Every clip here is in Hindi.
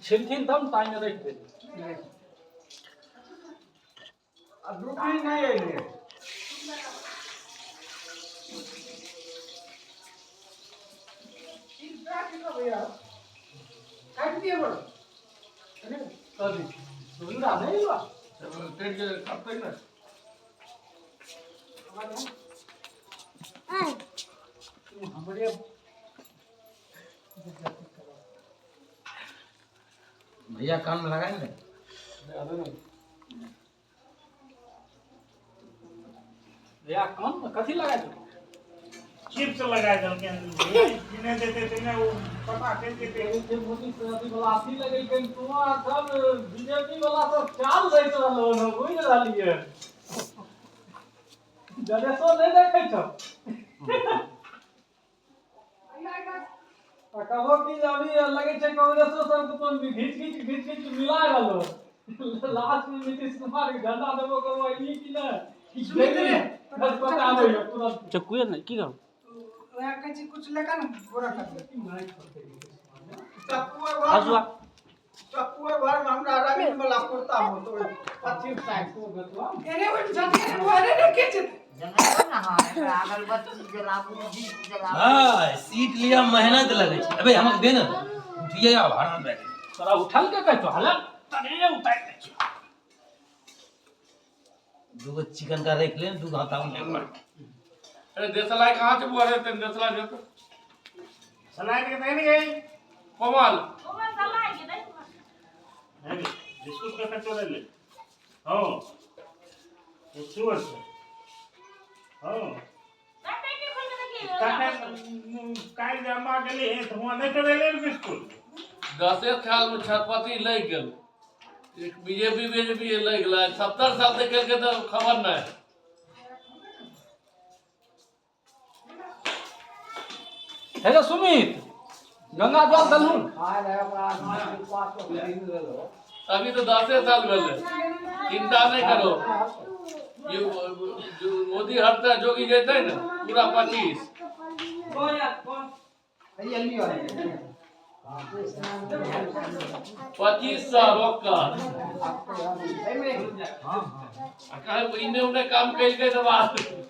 छिलथिन तब ताइने रख दे अब रुपी नहीं अइले काट दिए बोल तभी सुविधा नहीं हुआ पेट के कब तक ना हमारे भैया कान में लगाएंगे भैया कान में कथी लगा दो चिप्स लगा दो के जिन्हें देते थे ना वो पता करके ते मोदी सरदी वाला आसी लगे के तुआ सब बीजेपी वाला सब चाल दैत रहलो न बुझ रहलिए गणेशो नहीं देखे छ आ कहो कि अभी लगे छै कांग्रेसो सब तो घिच घिच मिला रहलो लास्ट में नीतीश कुमार के झंडा देबो करो ई कि ना बस बता दो तुरंत चक्कुए नहीं की करो वहां कहीं कुछ लेकर ना पूरा कर दे चप्पू हसुआ घर में हमरा रंगीन वाला कुर्ता हो तो 25 साइज को गतवा अरे वो जल्दी वो अरे खींच जंगल ना हां अगरबत्ती जलाबू दीप जलाबू हां सीट लिया मेहनत लगे छै अबे हमक दे ना उठिए आ भाड़ा में बैठ तोरा उठल के कहतो हला तने उतार दे छी दूगो चिकन का रख ले दू घाटा में ले अरे देसलाई कहां से बुआ रे तेन देसलाई जो सलाह के नहीं गई कोमल नहीं बिस्कुट का कटोरा ले हां ये सुअर से हां काल जमा गेले तो हुआ नहीं तो ले बिस्कुट 10 साल में छत्रपति लग गेल एक बीजेपी लग गेला 70 साल तक के तो खबर नहीं हे सुमित गंगा जल दलहुन अभी तो 10 साल भेले चिंता नहीं करो ये जो मोदी हफ्ता जोगी जेते ना पूरा 25 25 रोका कहे इन्हें उन्हें काम कल के तो बात मोदी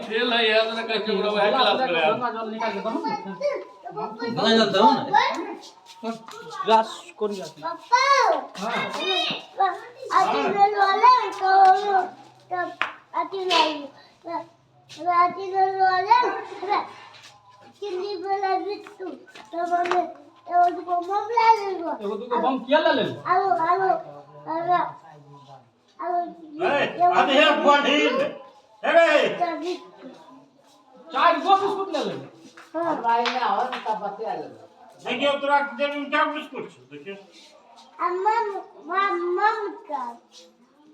फेल है यार ना कह के पूरा वह क्लास में यार गंगा जल निकाल के दहु गंगा जल दो ना ग्लास कौन जाती एगो दुगो बम किया ले अब है बंधीन अरे चार गो बिस्कुट ले देखिए तोरा जब उनका बिस्कुट देखिए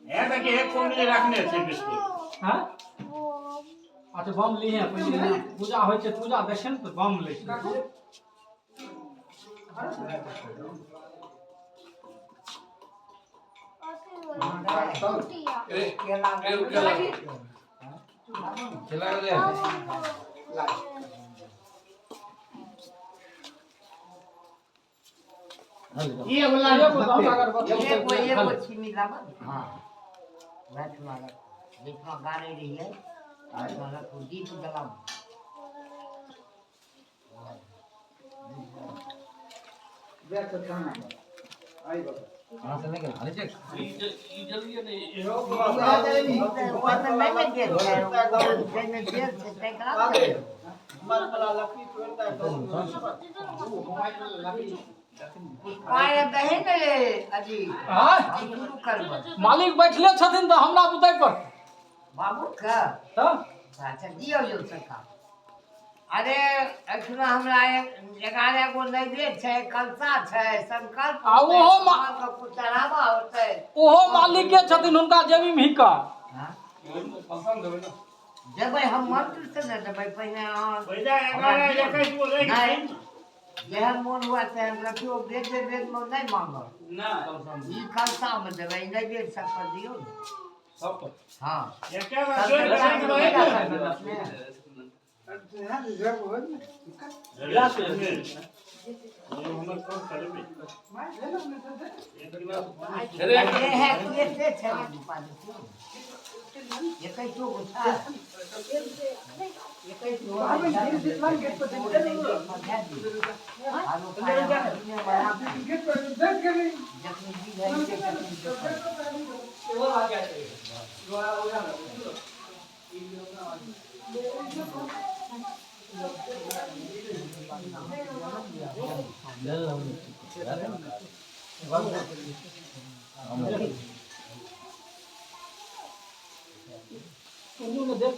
है देखिए एक कोने रखने से बिस्कुट हां अच्छा बम लिए हैं पहले पूजा होय छै पूजा देखें तो बम ले छै चला ले ये वाला ये अगरबत्ती ये कोई छिमी लावा हां बैठ वाला देखो गाने रही है आज वाला को दीप जलाओ बैठ कर खाना आई बाबा कहां से लेके हाले चेक जल्दी नहीं मैं गेल में गेल से टेकरा मत वाला लकड़ी तोड़ता है तो काय दहे ने अजी हां शुरू करब मालिक बैठले छथिन त हमरा बुतै पर बाबू का त अच्छा दियो जो सरकार अरे अखना हमरा 11 गो नैवेद्य छै कलसा छै संकल्प आ ओहो का कुछ चढ़ावा होतै ओहो मालिक के छथिन हुनका जेबी में हिका हां पसंद है ना जब हम मंत्र से न देबै पहिने भैया 11 21 गो ले नहीं यह मन हुआ से हम रखियो बेच में नहीं मांगो ना कलसा में ई कलसा में देबै नहीं बेच सकते दियो सब पर हां ये क्या बात है गिलास पे ये हम कौन करे अरे ये है कैसे छे ये कई तो गुच्छा ये कई तो आलू खाया हमने बना जखनी जी है के वो आ गया है वो हो गया उन्होंने देख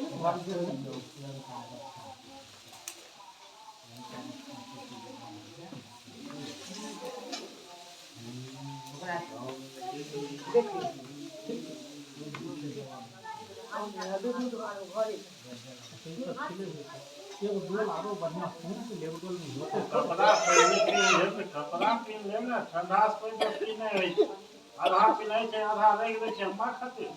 कपड़ा पहने के लिए कपड़ा पहन ले ना ठंडा से कोई बात नहीं है आधा पिनाई छै आधा रख दे छै अम्मा खातिर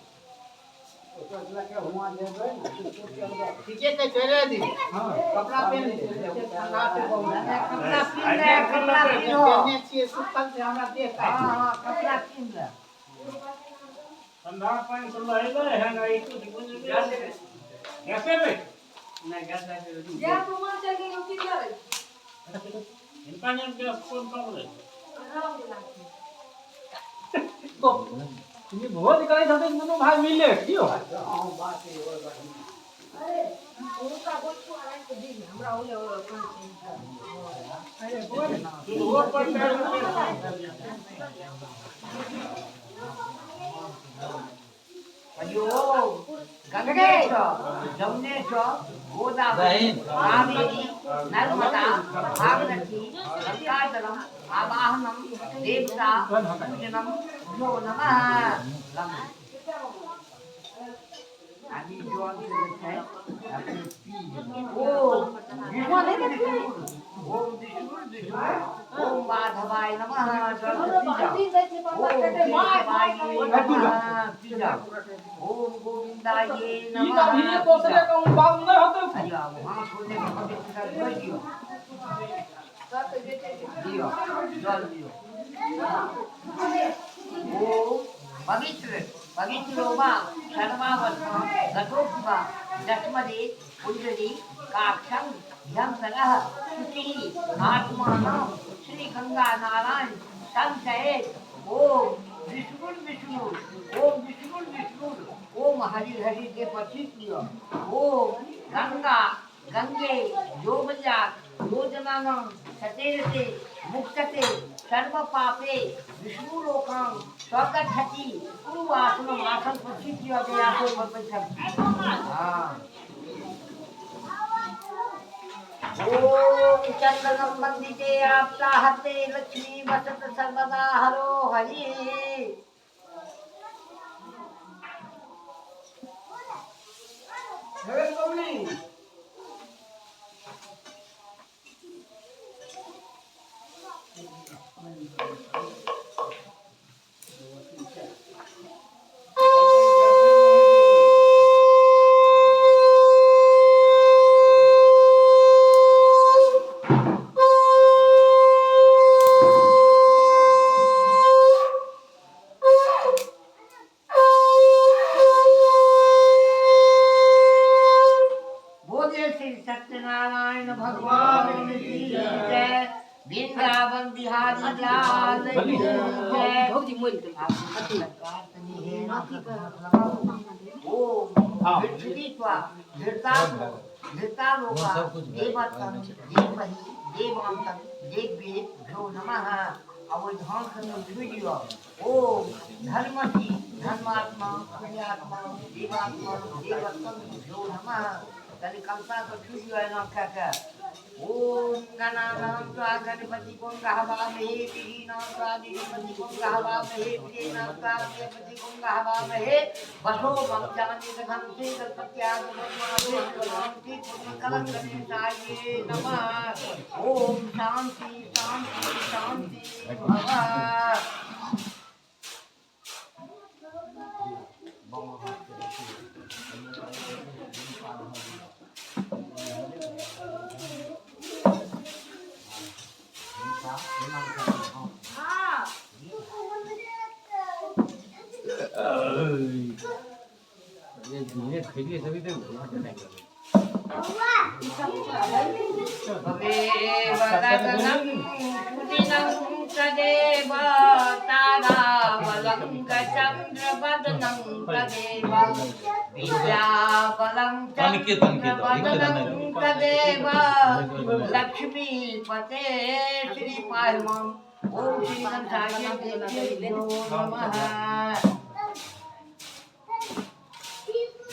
ठीके ते चले दी हां कपड़ा पहन ले ठंडा से कपड़ा पहन ले आई कपड़ा पहन पहने छिए सुतल से हमरा देख हां हां कपड़ा पहन ले ठंडा पानी से लहले है ना ई कुछ कैसे रे नहीं गैस लगे या तुम चले गए की करे इनका नाम क्या कौन कर रहे तो तुम्ही बहुत करे जाते दोनों भाई मिले क्यों अरे उनका बोल को आराम से दी हमरा होले अरे बोल तू वो पर अयो गंगेश जमुनेश गोदावरी कावेरी नर्मदा भागीरथी गंगाजलम आवाहनम देवता पूजनम यो नमः अभी जो है अपने ओम ओम माधवाय नमः ओम गोविंदाय ये नमः का भी तो से का बात नहीं होते अरे वहां छोड़ने का पवित्र कर दियो दियो जल दियो ओ पवित्र पवित्र होवा सर्वावत्म गतोपमा दशमदे कुंडली काक्षम यमसरः शुचिः आत्मानं श्री गंगा नारायण संचये ओम विष्णु विष्णु ओम विष्णु विष्णु ओम हरि हरि के पचित लियो ओम गंगा गंगे योगजा योजनानं सतेरते मुक्तते सर्व पापे विष्णु लोकं स्वगच्छति पूर्वासनं आसन पचित लियो दया को परमेश्वर हां ओम चंदनम वंदिते आपसाहते लक्ष्मी वसत सर्वदा हरो हरि हे गौरी सत्यनारायण भगवान की जय वृंदावन बिहारी लाल की जय भौजी मोल के ओम विश्वित्वा धृतालोका देवतम देवहि देवांतम देव्येभ्यो नमः अवधान करने वीडियो ओम धर्महि धर्मात्मा पुण्यात्मा देवात्मा देवतम भ्यो नमः तनि कंसा को वीडियो है ना क्या ओम गणानां त्वा गणपतिं गहवामहे विघ्नां त्वा गणपतिं गहवामहे विघ्नां त्वा गणपतिं गहवामहे वसो मज्जानि दघन्ते गणपत्यागमनाथे शान्ति पूर्णकलशगणेशाय नमः ओम शांति शांति शांति भव ये धीरे खेलिए सभी तो तदेव गगनं सुदिनं तदेव ताराबलं चन्द्रवदनं तदेव विद्याबलं चन्द्रवदनं तदेव लक्ष्मीपते श्रीपायमम् ॐ श्री गणेशाय नमः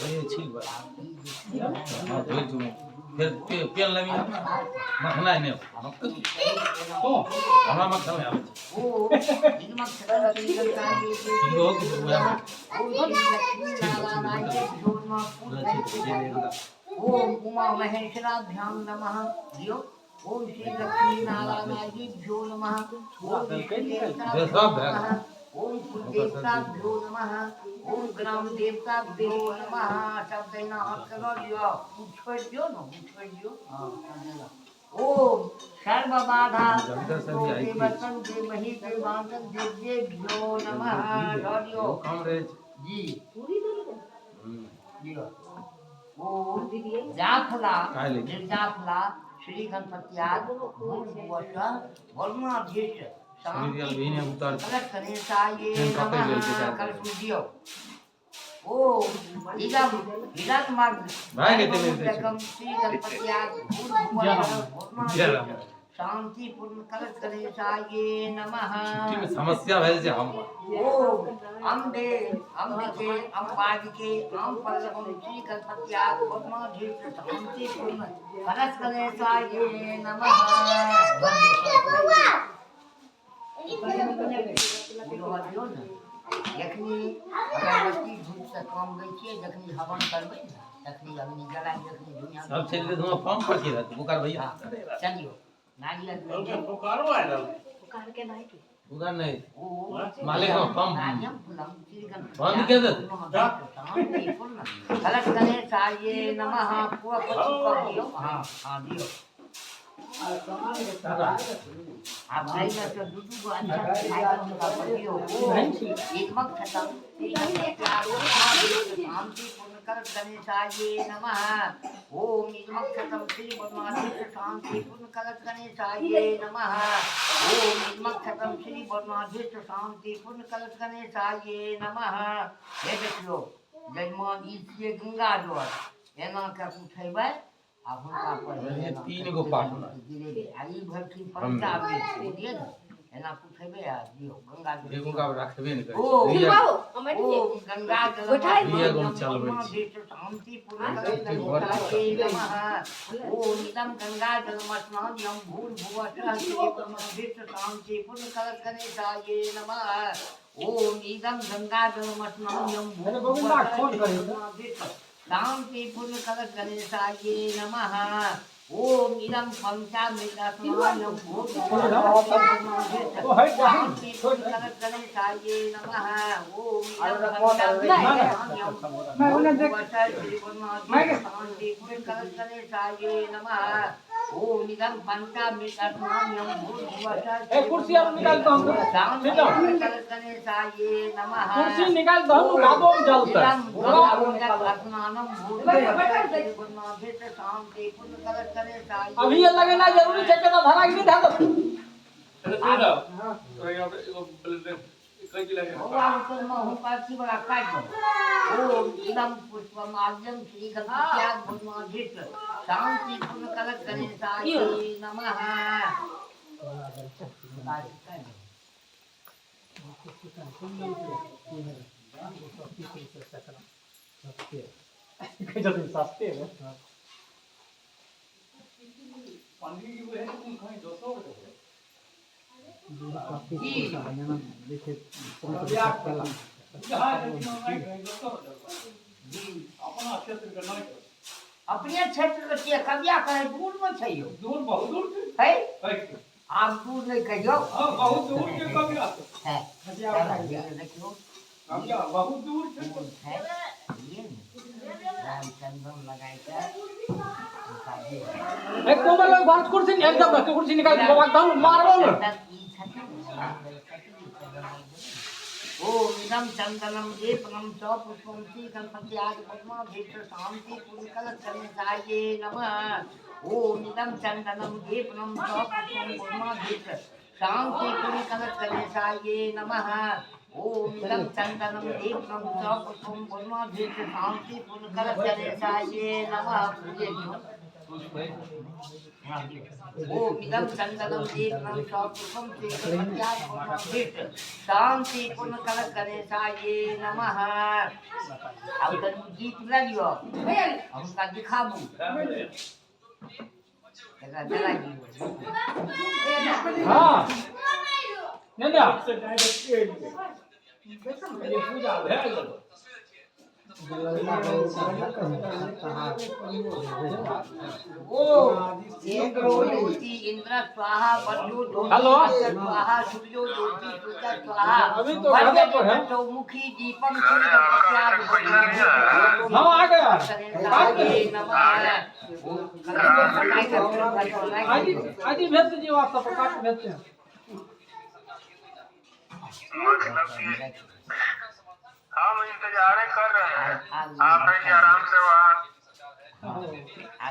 ये ठीक बात हां धोई तुम फिर पेन लगी मखना है ने तो हमरा मखना में आवे ओ इनमक श्री गणेशाय यो कि बुआ ओम उमा महेश्वराभ्यां नमः दियो ओम श्री लक्ष्मी नारायणाभ्यो नमः ओम ओम देवताभ्यो नमः ओम ग्राम देवताभ्यो नमः सब देना हाथ करो दियो छोड़ दियो ना छोड़ दियो ओम सर्व बाधा देवतन देवहि देवांतन देव्येभ्यो नमः दियो कामरेज जी दियो ओम जाफला निर्जाफला श्री गणपत्याग भूर्भुवः वर्माधीश समीरियल भी ने उतार कलश गणेशाय नमः कलश दियो ओ इदम मार्ग भाई कहते मेरे श्री गणपत्याग भूर्भुवः वर्माधीश शांति पूर्ण कलश गणेशाय नमः छुट्टी में समस्या है से हम ओम अम्बे अम्बिके अम्बाजिके आम पल्लवम श्री गणपत्याग वर्माधीश शांति पूर्ण कलश गणेशाय नमः जखनी अगरबत्ती धूप से काम दै छियै जखनी हवन करबै तखनी अग्नि जलाइ जखनी दुनिया सब चल दे हम फॉर्म पर रहत बुकार भैया चलियो नारियल पुकारो आयल बुकार नहीं ओ मालिक हम फॉर्म नारियल फुलम श्री फॉर्म के दे कलश गणेशाय नमः पूरा पच्चीस कर दियो हां हां दियो आप नहीं में तो दूध को अच्छा खाइए का दियो एक मग खत्म शांति पूर्ण कर गणेशाय नमः ओम इदमक खत्म श्री बदमाशी शांति पूर्ण कर गणेशाय नमः ओम इदमक खत्म श्री बदमाशी शांति पूर्ण कर गणेशाय नमः हे देखियो जजमान इसलिए गंगा जोर एना के उठेबै आप उनका पर ये तीन गो पाठ ना आई भर की परंपरा में दिए ना एना पूछबे आ दियो गंगा जल देखो का रखबे नहीं ओ करे ओ गंगा जल ये गम चलबै छी शांति पूर्ण नमः ओ निदम गंगा जल स्नान यम भूल भुवः श्री परमधीश शांति पूर्ण गणेशाय नमः ओ निदम गंगा जल स्नान यम भूल भुवः शांति पूर्ण कलश गणेशाय नमः ओम इदं पंचामृतस्नानं शांति पूर्ण कलश गणेशाय नमः ओम इदं शांति पूर्ण कलश गणेशाय नमः ओम इदं पंचामृतस्नानं कुर्सी और निकाल दो हम शांति पूर्ण कलश गणेशाय नमः कुर्सी निकाल दो हम गादो में जलता अभी ये लगेना जरूरी है कि धरा गिरी धा दो अरे सुन रहा तो यहाँ पे एगो कई की लगे श्री गणपत्याग भूर्भुवः शांति पूर्ण कलश गणेशाय नमः जल्दी सस्ते है पंडित जी वो है कि कहीं दोस्तों को अपना क्षेत्र का नहीं अपने क्षेत्र के छियै कबिया कहे दूर में छै यो दूर बहुत दूर है है आप दूर नहीं कहियो हां बहुत दूर के कबिया है देखियो कबिया बहुत दूर है ये राम चंदन लगाई के एक कोमल लोग बात कुर्सी एकदम रख कुर्सी निकाल के एकदम मारबो न ओम इदं चंदनम दीपनम च पुष्पम श्री गणपति आदि पद्मा भीष्ट शांति पुण्यकल चंद्राये नमः ओम इदं चंदनम दीपनम च पुष्पम पद्मा भीष्ट शांति पुण्यकल चंद्राये नमः ओम इदं चंदनम दीपनम च पुष्पम पद्मा भीष्ट शांति पुण्यकल चंद्राये नमः ओम इदं चंदनम दीपनम च पुष्पम श्री गणपति आदि पद्मा भीष्ट शांति पूर्ण कल गणेशाये नमः अब तो गीत ला लियो हमका दिखाबू देखा जरा हां नंदा ये पूजा है ओम इंद्रो ज्योति इंद्र स्वाहा वज्रो ज्योति हेलो? स्वाहा सूर्यो ज्योति सूर्य स्वाहा अभी तो घर में तो है। चौमुखी दीपम श्री गणपति हां आ गया नमः आज ही भेज दीजिए आप सब काट भेजते हैं हम इंतजार कर रहे हैं आप रहिए आराम से वहाँ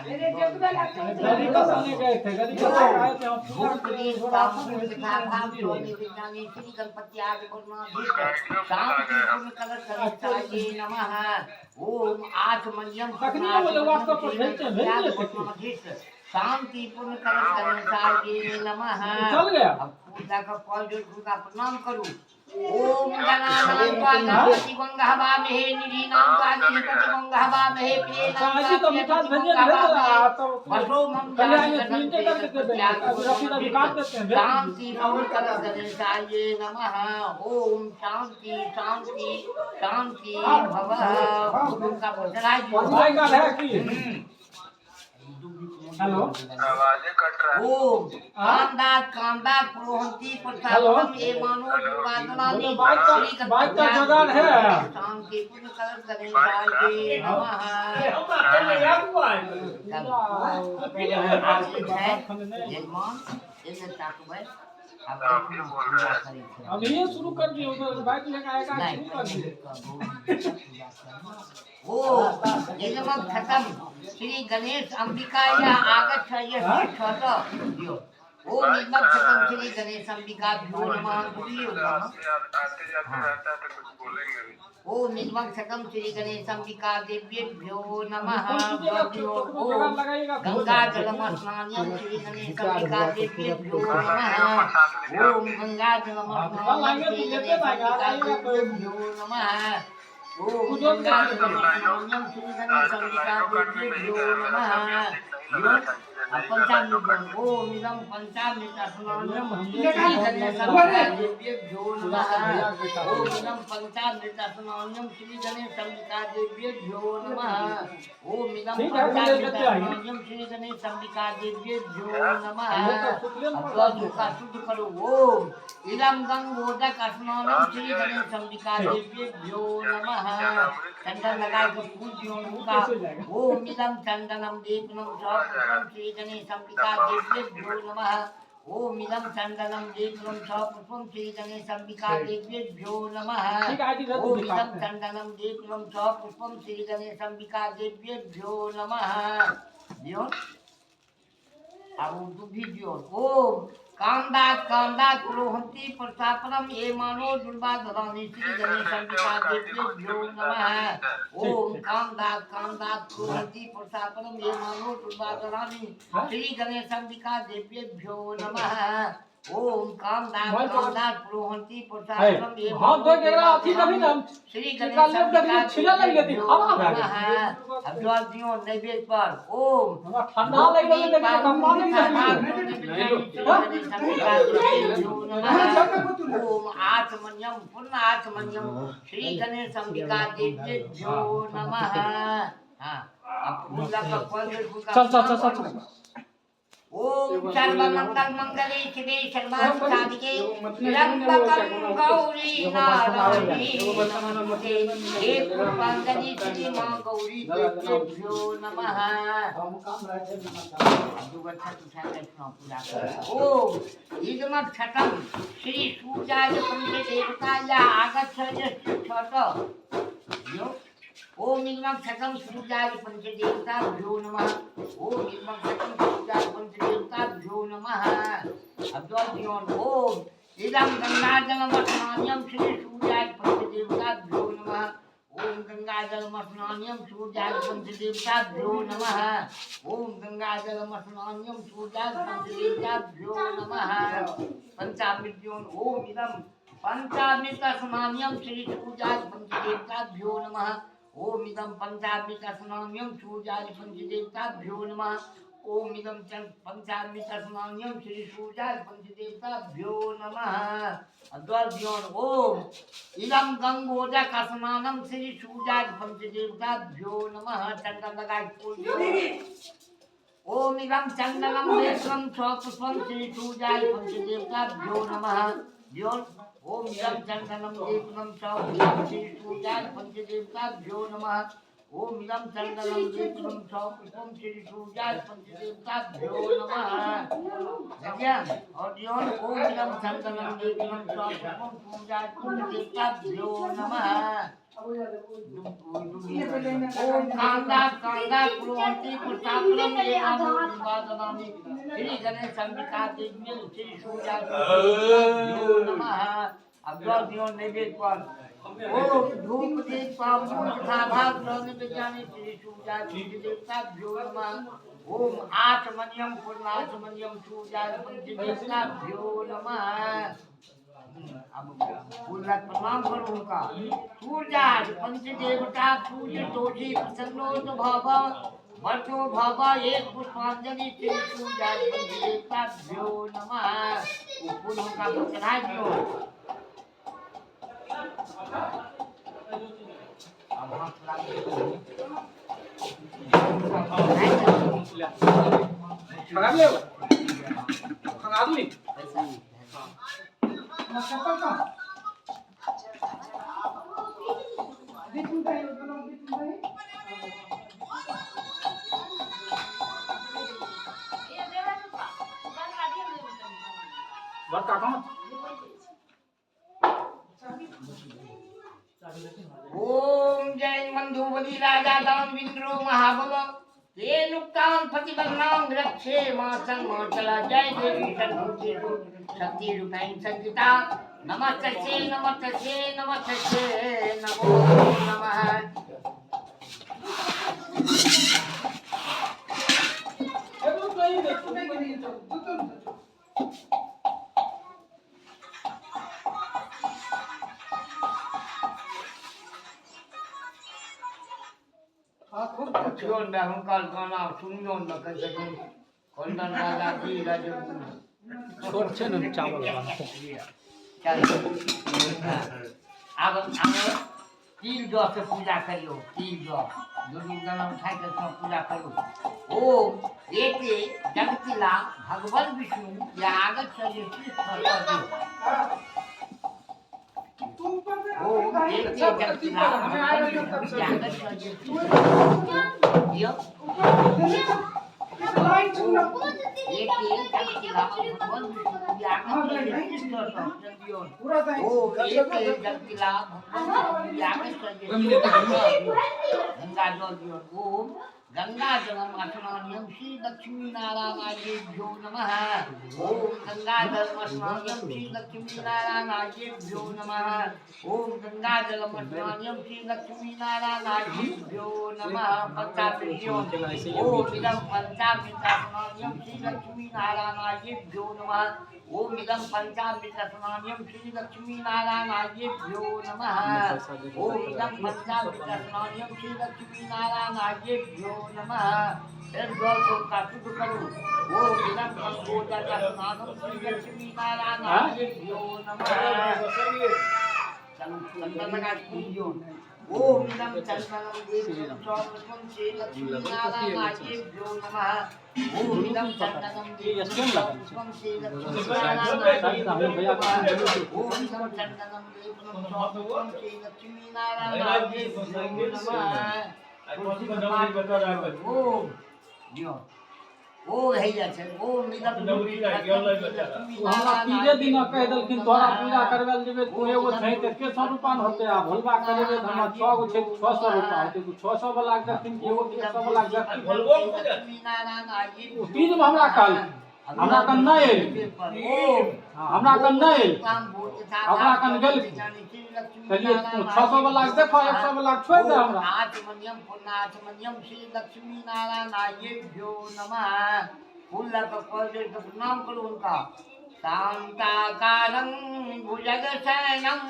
गली का सामने गए थे गली का सामने आए थे हम पूजा श्री गणपति आदि नमः ओम आठ मनियम शांति पूर्ण कलश नमः चल गया अब पूजा का फल जो का प्रणाम करूं ओम गणानां गणपति गंगावामहे निरीनां गणपति गंगावामहे ऐसी तो मिठास भेजिए भेज तो वसो कल्याण में प्रिंट करके दे देंगे रसीद निकाल देते हैं शांति पूर्ण कलश गणेशाय नमः ओम शांति शांति शांति भवः उनका चढ़ाई भाई का है कि हेलो आवाजें कट रहा है ओम कांदा प्रोहंती प्रसादम ए मानो दुर्वादनानि बाइक का जुगाड़ है शांति पूर्ण कलश गणेशाय नमः जजमान इन्हें ताकबे अब अब ये शुरू कर दिए उधर बाइक लेकर आएगा शुरू कर दिए ओ जन्म खत्म श्री गणेश अंबिका या आगच्छ यस्य छत दियो ओ निर्मल खत्म श्री गणेश अंबिका भ्यो नमः दियो आते जाते रहता है तो कुछ बोलेंगे भी ओ निर्मल खत्म श्री गणेश अंबिका देव्येभ्यो नमः दियो ओ गंगा जलम स्नानम श्री गणेश अंबिका देव्येभ्यो नमः ओम गंगा जलम स्नानम श्री गणेश अंबिका देव्येभ्यो नमः ओम गंगा जलम स्नानम श्री गणेश अंबिका देव्येभ्यो नमः पंचामृतम ओम इदं पंचामृत स्नानम श्री गणेश अंबिका देव्येभ्यो नमः ओम इदं पंचामृत स्नानम श्री गणेश अंबिका देव्येभ्यो नमः ओम इदं पंचामृत स्नानम श्री गणेश अंबिका देव्येभ्यो नमः अब का शुद्ध करो ओम इदं गंगोदक स्नानम श्री गणेश अंबिका देव्येभ्यो नमः चंदन लगाए तो फूल दियो उनका ओम इदं चंदनम दीपनम च पुष्पम श्री गणेश अंबिका देव्येभ्यो नमः ओम इदं चंदनम दीपनम च पुष्पम श्री गणेश अंबिका देव्येभ्यो नमः ओम इदं चंदनम दीपनम च पुष्पम श्री गणेश अंबिका देव्येभ्यो नमः दियो अब दुभी दियो ओम कांदा प्रोहंती प्रसापनम ये मानो दुर्वादनानि श्री गणेश अंबिका देव्येभ्यो नमः ओम कांदा प्रोहंती प्रसापनम ये मानो दुर्वादनानि श्री गणेश अंबिका देव्येभ्यो नमः ओम कामदास भाई तो- कामदास पुरोहंती है पुरुषार्थम एवं हाथ धो के एकरा अथी कभी ना श्री निकाल ले कभी छिला लग गई खाना खा गई अब जो दियो नैवेद्य पर ओम हमरा ठंडा लग गई देखिए कम पानी ओम आत्मन्यम पुनः आत्मन्यम श्री गणेश अंबिका देव्यो नमः। हाँ अब पूजा का फल चल चल चल चल ओम सर्वमंगल मंगले शिवे सर्वार्थ साधिके त्र्यंबकं गौरी नारायणी नमस्ते हे पुष्पांजलि श्री मां गौरी देव्यो नमः। ओम इदमत् छठम श्री सूर्याय पंचदेवताय आगच्छय छठ ओम इदमत् छठम सूर्याय पंचदेवताभ्यो नमः। ओम इदमत् छठम सूर्याय पंचदेवताभ्यो नमः। अद्वैतयोन ओम इदं गंगाजलमस्नान्यं श्री सूर्याय पंचदेवताभ्यो नमः। ओम गंगाजलमस्नान्यं सूर्याय पंचदेवताभ्यो नमः। ओम गंगाजलमस्नान्यं सूर्याय पंचदेवताभ्यो नमः। पंचामृत्योन ओम इदं पंचामृतस्नान्यं श्री सूर्याय पंचदेवताभ्यो नमः। ओम इदं पंचामृतस्नान्यं सूर्याय पंचदेवताभ्यो नमः। ओम इदं पंचामृतस्नान्यं श्री सूर्याय पंचदेवताभ्यो नमः। अद्वैतयोन ओम इदं गंगोदकस्नानं श्री सूर्याय पंचदेवताभ्यो नमः। चंदन लगाई फूल ओम इदं चंदनं नेत्रं स्वपुष्पं श्री सूर्याय पंचदेवताभ्यो नमः। योन ओम इदं चंदनं नेत्रं स्वपुष्पं श्री सूर्याय पंचदेवताभ्यो नमः। ओम इदं चंदनं नेत्रं स्वपुष्पं श्री सूर्याय पंचदेवताभ्यो नमः। और योन ओम इदं चंदनं नेत्रं स्वपुष्पं सूर्याय पंचदेवताभ्यो नमः। ओम कांदास कांदास पुरोहंती पुरुषार्थम एवं विवादनानि श्री गणेश अंबिका देव्यो श्री सूर्याय पंचदेवताभ्यो नमः। अद्वैतयोन नैवेद्य पर ओम धूप दीप पावन तथा भाग ग्रहण विज्ञानी श्री सूर्याय पंचदेवताभ्यो नमः। ओम आत्मन्यम पूर्णात्मन्यम सूर्याय पंचदेवताभ्यो नमः। अब पूरा प्रणाम करो उनका सूर्याय पंचदेवता पूज्य तोषी प्रसन्नो भव वर्षो भव एक पुष्पांजलि श्री सूर्याय पंचदेवताभ्यो नमः। फूल उनका चढ़ाई दो। अब हाथ लगा खड़ा ले खड़ा आदमी बात काका ओम जय मंधुवली राजा दान विंद्रो महाबल ये नुक्तान प्रतिबन्नाम रक्षे मासन माचला जय देवी शक्ति शक्ति रूपाइन संगीता नमस्ते नमस्ते नमस्ते नमो नमः। क्यों ना हम कल गाना सुनियो ना कैसे कोंडन राजा की राजा छोट छे न चावल चल अब तीन जो से पूजा करियो तीन जो गाना उठाई के सब पूजा करो। ओम एक जगतिला भगवान विष्णु या आगत से ओम एक जगतिला भगवान विष्णु या आगत यो एक जगतिला भगवान विष्णु या आगत ओम एक जगतिला भगवान विष्णु या आगत गंगा जल दियो। ओम गंगाजलम स्नानम श्री लक्ष्मी नारायणाभ्यो नमः। ओम गंगाजलम स्नानम श्री लक्ष्मी नारायणाभ्यो नमः। ओम गंगाजलम स्नानम श्री लक्ष्मी नारायणाभ्यो नमः। पंचामृत्यों ओम इदं पंचामृत स्नानम श्री लक्ष्मी नारायणाभ्यो नमः। ओम इदं पंचामृत स्नानम श्री लक्ष्मी नारायणाभ्यो नमः। ओम इदं पंचामृत स्नानम श्री लक्ष्मी नारायणाभ्यो नमः। फिर जल को शुद्ध करो। ओम इदं पंचोदक स्नानम श्री लक्ष्मी नारायणाभ्यो नमः। चंदन का पूजो। ओम इदं चंदनम देवं सर्वस्वं श्री लक्ष्मी नारायणाभ्यो नमः। ओम इदं चंदनम देवं सर्वस्वं श्री लक्ष्मी नारायणाभ्यो नमः। ओम इदं चंदनम देवं सर्वस्वं श्री लक्ष्मी नारायणाभ्यो नमः। ओम यो ओ भैया छे ओ निगम हमरा तीजे दिन कह देलखिन तोरा पूजा करबे जेबे तू एगो छै त के 100 रुपया न होते आ भोलबा करेबे त हमरा 6 गो छै 600 रुपया होते तू 600 वाला देखिन कि एगो 100 वाला देखिन भोलबो तीज में हमरा कल हमरा कन नहीं हमरा कन नहीं हमरा कन गेल चलिए 600 वाला देखो 100 वाला छोड़ दे हमरा। आचमन्यम पुण्याचमन्यम श्री लक्ष्मी नारायणाभ्यो नमः। फूल का पौधे का प्रणाम करो उनका। शांताकारं भुजगशयनं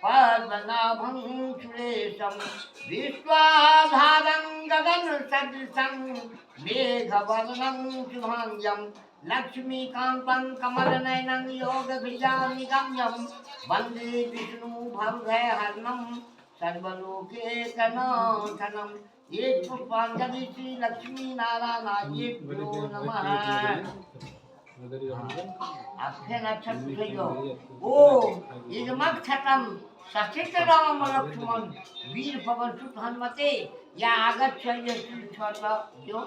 पद्मनाभं सुरेशं विश्वाधारं गगनसदृशं मेघवर्णं शुभांगं लक्ष्मीकान्तं कमलनयनं योगभिजानिगम्यं वन्दे विष्णु भवभयहरणं सर्वलोकैकनाथनं। एक पुष्पांजलि श्री लक्ष्मी नारायणाभ्यो नमः। फिर अच्छा पूछो। ओम इदमक्षतं सचित राम लक्ष्मण वीर पवन सुत हनुमते या आगच्छय श्री छलो।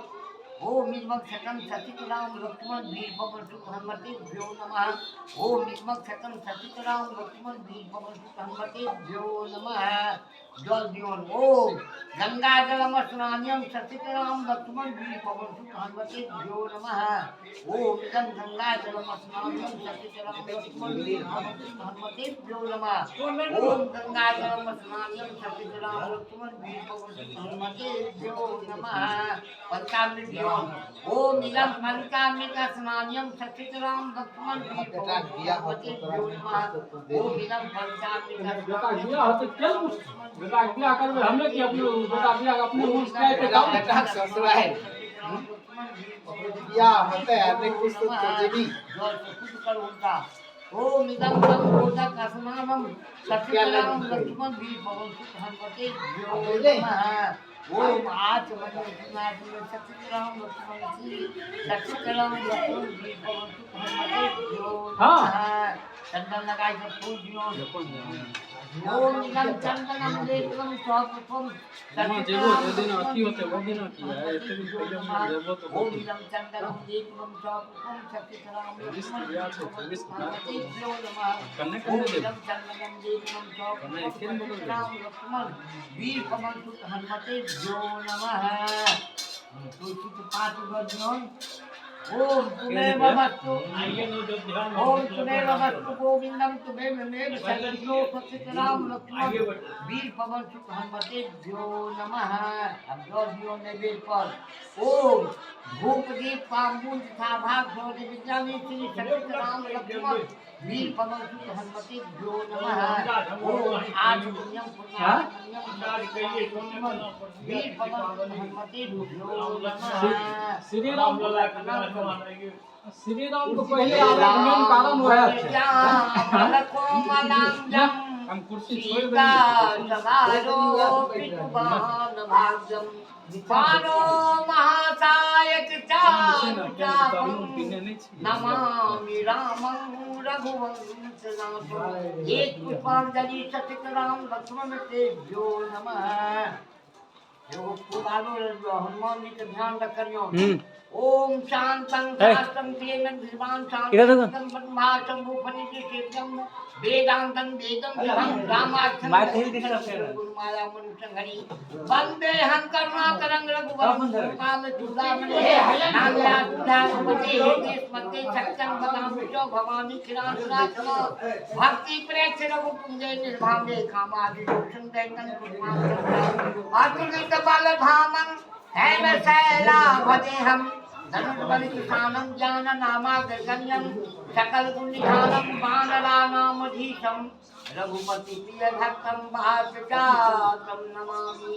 ओम इदमक्षतं सचित राम लक्ष्मण वीर पवन सुत हनुमतेभ्यो नमः। ओम इदमक्षतं सचित राम लक्ष्मण वीर पवन सुत हनुमतेभ्यो नमः। जल दियोन। ओम गंगाजलम स्नानम सचित राम लक्ष्मण वीर पवन सुत हनुमतेभ्यो नमः। ओम इदं गंगाजलम स्नानम सचित राम लक्ष्मण वीर पवन सुत हनुमतेभ्यो नमः। ओम गंगाजलम स्नानम सचित राम लक्ष्मण वीर पवन सुत हनुमतेभ्यो नमः। पंचामृत्यों ओम इदं पंचामृत स्नानम सचित राम लक्ष्मण वीर पवन सुत हनुमतेभ्यो नमः। ओम इदं पंचामृत बेटा बियाह होते चल बेटा बियाह करबे हमें कि अपने बेटा बियाह अपने मुंह से पे गाओ बेटा ससुरा है बियाह होते हैं अपने कुछ तो जेबी जो कुछ करो उनका। ओम इदं पंचोदक स्नानम सचित राम लक्ष्मण वीर पवन सुत हनुमतेभ्यो नमः। ओम आचमन्यम पुण्याचमन्यम सचित राम लक्ष्मण सचित राम लक्ष्मण वीर पवन सुत हनुमतेभ्यो नमः। चंदन लगाई के फूल दियो। ओम इदं चंदनम देवं सर्वस्वं जेबो दिन अथी होते वो दिन की है इतने पहले हम जेबो तो ओम इदं चंदनम देवं सर्वस्वं सचित राम लक्ष्मण हनुमतेभ्यो नमः। ओम इदं चंदनम देवं सर्वस्वं सचित राम लक्ष्मण वीर पवन सुत हनुमतेभ्यो नमः। तुलसी के पात बजन। ओम तुमेव वस्तु ओम तुमेव वस्तु गोविंदम तुमेव मेव सर्वो सचित राम लक्ष्मण वीर पवन सुत हनुमतेभ्यो नमः। अब जो दियो नैवेद्य पर ओम धूप दीप तांबूल तथा भाग भोज विद्यामी श्री सचित राम लक्ष्मण वीर पवन सुत हनुमतेभ्यो नमः। ओम आचमन्यम पुण्याचमन्यम वीर पवन सुत हनुमतेभ्यो नमः। श्री राम को पहले आने का मेन कारण वो है हम कुर्सी छोड़ देंगे पानो महासायक चारुचापं नमामि रामं रघुवंशनाथं। एक पुष्पांजलि सचित राम लक्ष्मण तेभ्यो नमः। एगो फुलालो हनुमान जी के ध्यान रख करियो। ओम शांतं शास्त्रं क्लेनं विद्वान शांतं ब्रह्मा शंभु फनिति सेव्यं वेदांतं वेदं विभं रामाख्यं गुरुमाया मनुष्यं हरि वंदे हम करुणाकरं रघुवरं काल चूड़ामणि नामया सुधामते देश मध्य सत्यं वदामि जो भवानी किरातनात्मा भक्ति प्रेक्ष रघुपुंजे निर्भावे कामादि दोषं दैतं कुर्मां आतुलित बल धामं है शैला भजे हम धनुर्बल किसानं ज्ञान नामाग्रगण्यं सकल गुणनिधानं वानराणामधीशं रघुपति प्रिय भक्तं भास्करं नमामि।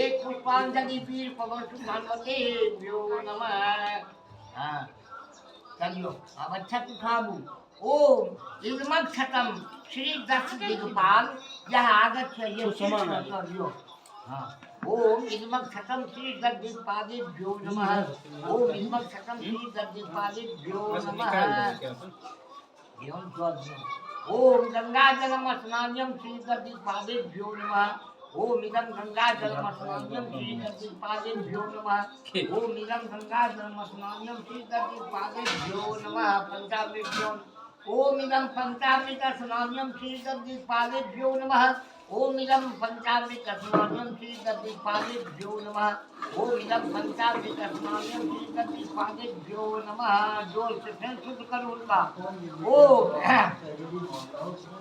एक पुष्पांजलि वीर पवन सुधान्वतेभ्यो नमः। हाँ चलियो अब अच्छा उठाबू। ओम इदमक्षतम श्री दक्ष दिगपाल यह आगच्छ ये करियो। हाँ ओम इदमक्षतम श्री गद्दिपादेभ्यो नमः। ओम इदमक्षतम श्री गद्दिपादेभ्यो नमः। ओम गंगाजलम स्नानम श्री गद्दिपादेभ्यो नमः। ओम इदं गंगाजलम स्नानम श्री गद्दिपादेभ्यो नमः। ओम इदं गंगाजलम स्नानम श्री गद्दिपादेभ्यो नमः। पंचामृत्यों ओम इदं पंचामृत स्नानम श्री गद्दिपादेभ्यो नमः। ओम इदं पंचामृत स्नानम श्री गद्दिपादेभ्यो नमः। ओम इदं पंचामृत स्नानम श्री गद्दिपादेभ्यो नमः। जोर से फिर शुद्ध करो उनका।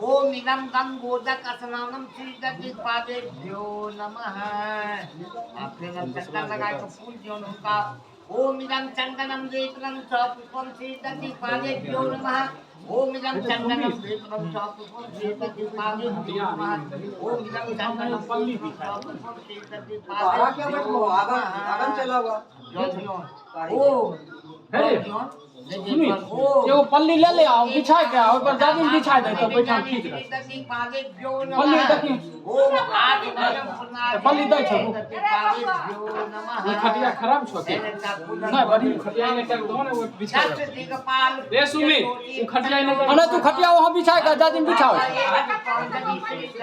ओम इदं गंगोदक स्नानम श्री गद्दिपादेभ्यो नमः। आप फिर चंदन लगाए तो फूल जो उनका। ओम इदं चंदनम लेपनं च पुष्पं श्री गद्दिपादेभ्यो नमः। ओम इदं चंदनम लेपनं च पुष्पं श्री गद्दिपादेभ्यो नमः। ओम इदं चंदनम लेपनं च पुष्पं श्री गद्दिपादेभ्यो नमः। सुनी एगो पल्ली ले ले आओ बिछा के और पर जाजिम बिछा दे तो बैठा ठीक रहे। पल्ली देखी पल्ली दे छो वो खटिया खराब छो के ना बड़ी खटिया ने के दोने वो बिछा रे सुमी वो खटिया ने अने तू खटिया वहां बिछा के जाजिम बिछाओ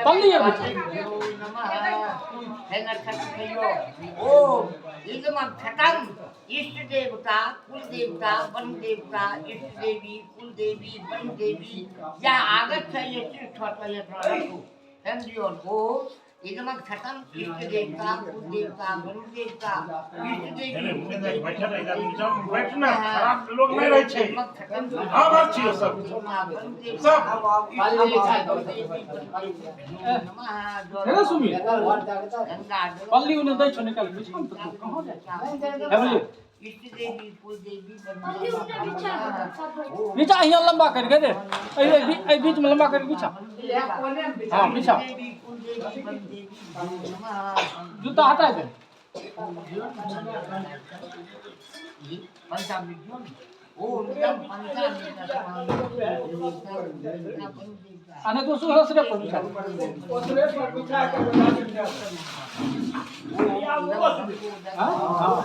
पल्ली है ओ इदम खतम इष्ट देवता कुल देवता वन देवता इष्ट देवी कुल देवी वन देवी या आगत है ये छोटा ये समझियो वो इदम खतम इष्ट देवता कुल देवता वन देवता इष्ट देवी बैठा रहेगा जब बैठना खराब लोग नहीं रहे छे हां बात छियो सब है सुमी पल्ली उन्हें दे छो निकल बिछा तो कहां है बोलिए इष्ट देवी कुल देवी बिछा यहाँ लंबा करके दे ए बीच में लंबा करके बिछा हाँ बिछा जूता हटा दे आने तो सुरसरे पर बिछा हाँ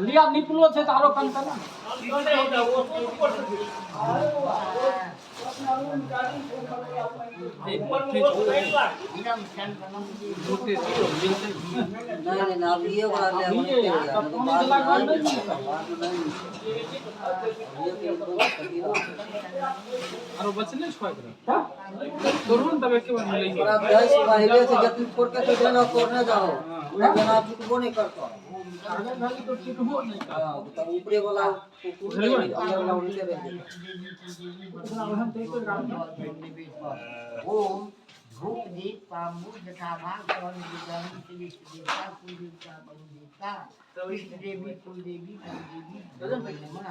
लिया निकलो छे तारो कन कर अरे बचने छोड़ कर तो रूम तब के बन लेंगे पहले से जतन छोड़ के तो देना तोड़ने जाओ लेकिन आप को नहीं करता तो ठीक हो नहीं हां तो ऊपरे वाला अंदर वाला उनसे ओम धूप दीप पामूल तथा भाग और विद्यान के लिए देवता कुल देवता बन देवता इष्ट देवी कुल देवी बन देवी नमः।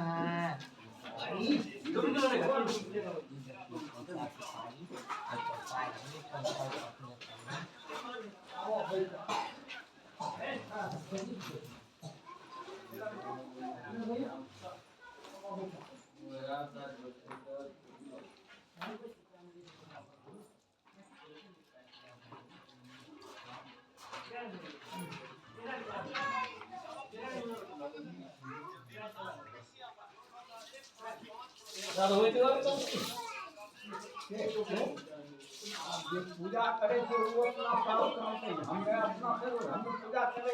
जे पूजा करे थे वो अपना काम करते हैं, हमें अपना से हम पूजा करे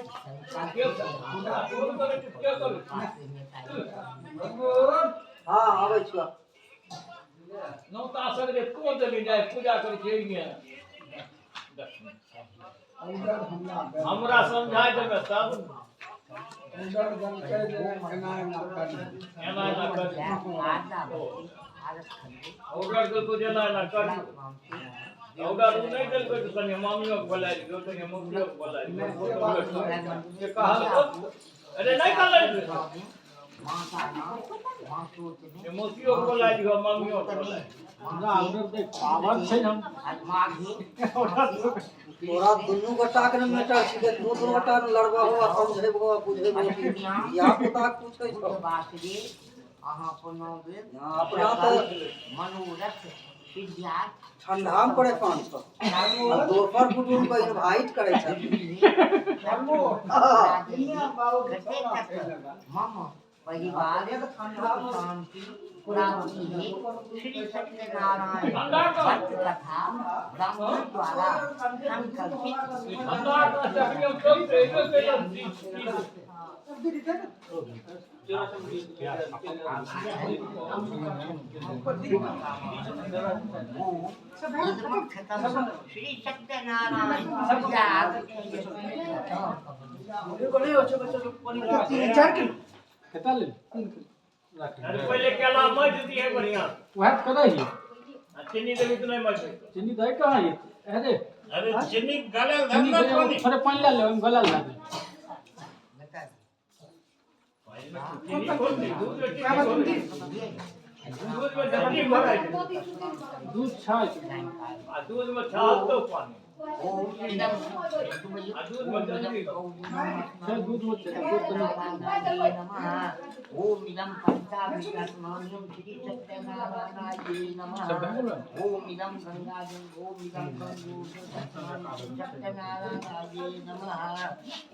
पूजा कौन करे क्या करे हाँ आवे छुआ नौता सगरे को चली जाए पूजा करे के हमरा समझाय देबे तब उधर जन कह दे एना ना कर ओगर तो तुझे ना कर ओगर उ नहीं चल कोई कने मामियों को बोला दियो तो ये मुखिया को बोला ये कहा अरे नहीं कर ले ये मुखिया को बोला दियो मामियों को बोला हमरा अंदर देख पावर छै हम तोरा दुनू गोटा के मैटर छिके तू दुनू गोटा लड़बा हो समझेबो बुझेबो या पता पूछै छौ अहाँ अपना वेद अपना तो मनोरथ सिद्धार्थ ठंडा में परेशान छौ दोपहर कुटुम को इनवाइट करे छै मम परिवार शांति प्राप्ति श्री सत्यनारायण भक्त कथा ब्राह्मण द्वारा संकल्पित अंदर का चक्रियों को से श्री सत्यनारायण केता ले अरे पहले केला मज दी है बढ़िया वह करे ही चीनी देवी तो नहीं मज चीनी दे कहां है अरे अरे चीनी गले चीनी धरना दे पानी थोड़े पानी ला ले हम गला ला दे चीनी कौन दी दूध में चीनी कौन दी दूध में चीनी भरा दूध छाय दूध में छाल तो पानी ओम इदं दूध में जल्दी छाय दूध में नमः ओम इदं पंचामृतस्नानं श्री सत्यनारायणाय नमः ओम इदं गंगाजल ओम इदं गंगोदस्नानं सत्यनारायणाय नमः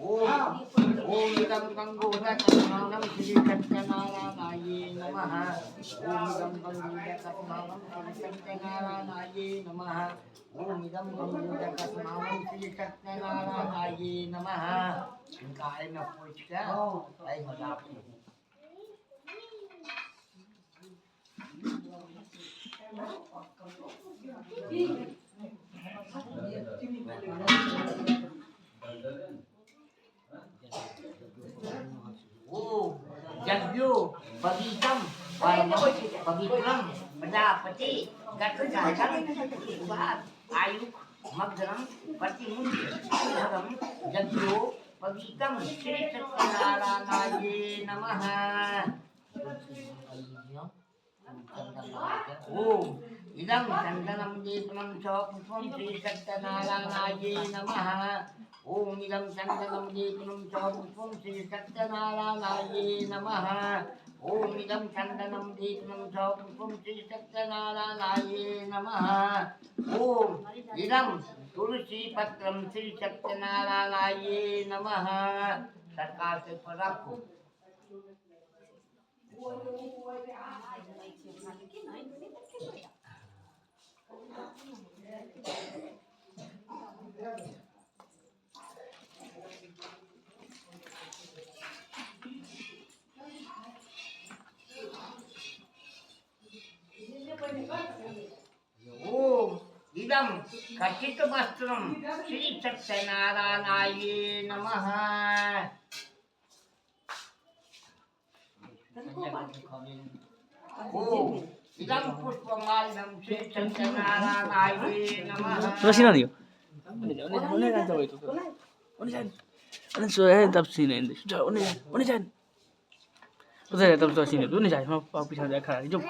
ओम इदं गंगोदस्नानं श्री सत्यनारायणाय नमः ओम इदं गंगोदस्नानं श्री सत्यनारायणाय नमः ओम इदं गंगोदस्नानं श्री सत्यनारायणाय नमः इनका है में पूछ के आई मजाक जग्यो पवित्रम पवित्रम प्रजापति आयु मग्रम प्रतिमुद्रम जग्यो पवित्रम श्री सत्यनारायणाय नमः ओम इदं चंदनं दीपनं च पुष्पं श्री सत्यनारायणाय नमः ओम इदं चंदनं दीपनं च पुष्पं श्री सत्यनारायणाय नमः ओम इदं चंदनं दीपनं च पुष्पं श्री सत्यनारायणाय नमः ओम इदं तुलसी पत्रं श्री सत्यनारायणाय नमः सरकार से पर रखो ओम इदं कचित वस्त्रं श्री सत्यनारायणाय नमः ओम इदं पुष्पमाल्यं श्री सत्यनारायणाय नमः Rosina dio. One jan jawai to. One jan. One so hai tab sine inde. Jo one jan. Udah tab to sine. One jan. Ma pa pichha ja khara. Jo.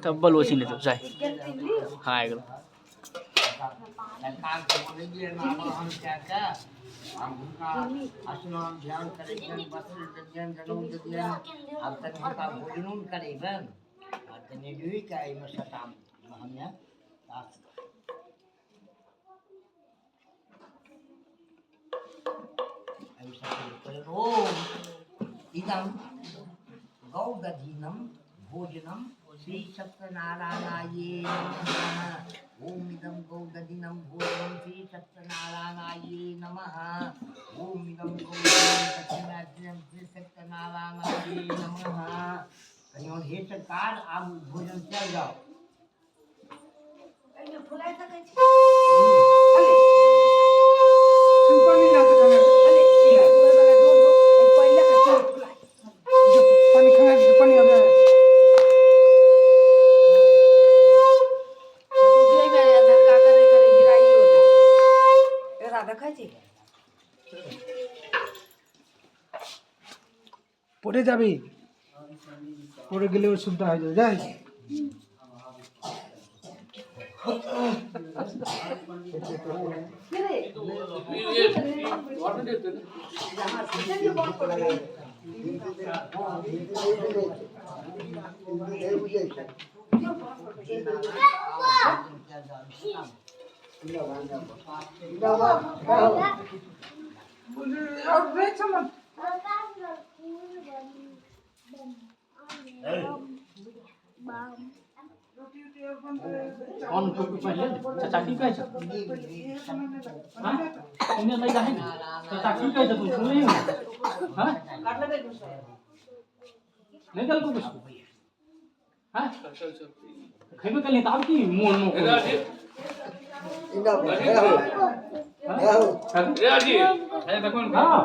Tab balo sine to jai. Ha eklo. सरकार को बोलिए नाम हम क्या हम उनका स्नान ध्यान करें वस्त्र दर्जन जन्म दर्जन अब तक उनका भोजन करें तने दुई का में सताम हमने ओम इदं गौदधीनं भोजनं श्री सत्यनारायणाय नमः। ओम इदं गौदधिनं भोजनं श्री सत्यनारायणाय नमः। ओम इदं गौदधिनं श्री सत्यनारायणाय नमः। कहीं और हे सरकार आप भोजन चल जाओ। फुलाय सकै छी सुपनी ना त अले ये वाला दो पहले का फुलाय जो पानी खाना पानी अब तो जे में धक्का करे गिराई हो जाए एरा देखै छी पड़े যাবি পড়ে গেলে অসুবিধা হয়ে যায় যাই कौन टोपी पहले चाचा की कहे छ हां इने नहीं जाहे चाचा की कहे छ तू सुन नहीं हां काट लगे नहीं गल को कुछ हां खेबे कल ताब की मोन मो राजी है देखो हां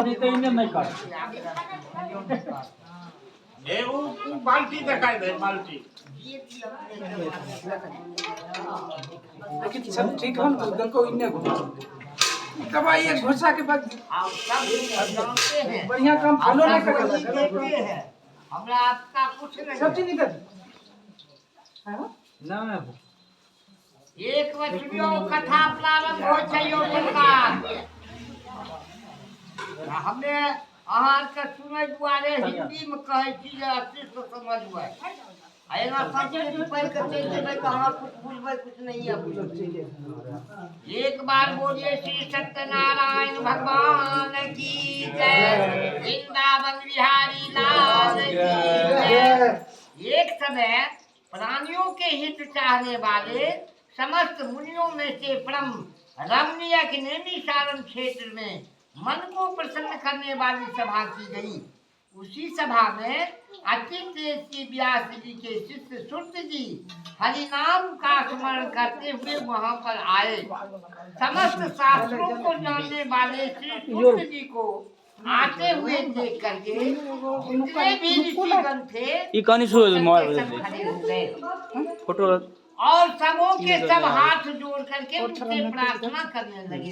नहीं तो इन्हें नहीं कर ए वो बाल्टी दिखाई दे बाल्टी लेकिन सब ठीक है ना गल को इन्ने दवाई एक घोषा के बाद आप सब जानते हैं बढ़िया काम फॉलो नहीं आप करते सब देखते हैं हमरा आपका कुछ नहीं सब चीज निकल हां ना एक वचनियों कथा प्रारंभ हो छयो सरकार हमने अहाँ के सुनै दुआरे हिंदी में कहै छी जे अच्छे से समझबै एना संस्कृत पढ़ के चल जेबै तो अहाँ कुछ बुझबै कुछ नहीं है बुझबै एक बार बोलिए श्री सत्यनारायण भगवान की जय वृंदावन बिहारी लाल की जय। एक समय प्राणियों के हित चाहने वाले समस्त मुनियों में से परम रमणीय के नैमिषारण्य क्षेत्र में मन को प्रसन्न करने वाली सभा की गई। उसी सभा में अति तेज व्यास जी के शिष्य सुत जी हरिनाम का स्मरण करते हुए वहां पर आए। समस्त शास्त्रों को जानने वाले श्री सुत जी को आते हुए देख करके जितने भी ऋषिगण थे ये कहानी शुरू हो मोबाइल सब खड़े हो गए फोटो और सबों के सब हाथ जोड़ करके उनसे प्रार्थना करने लगे।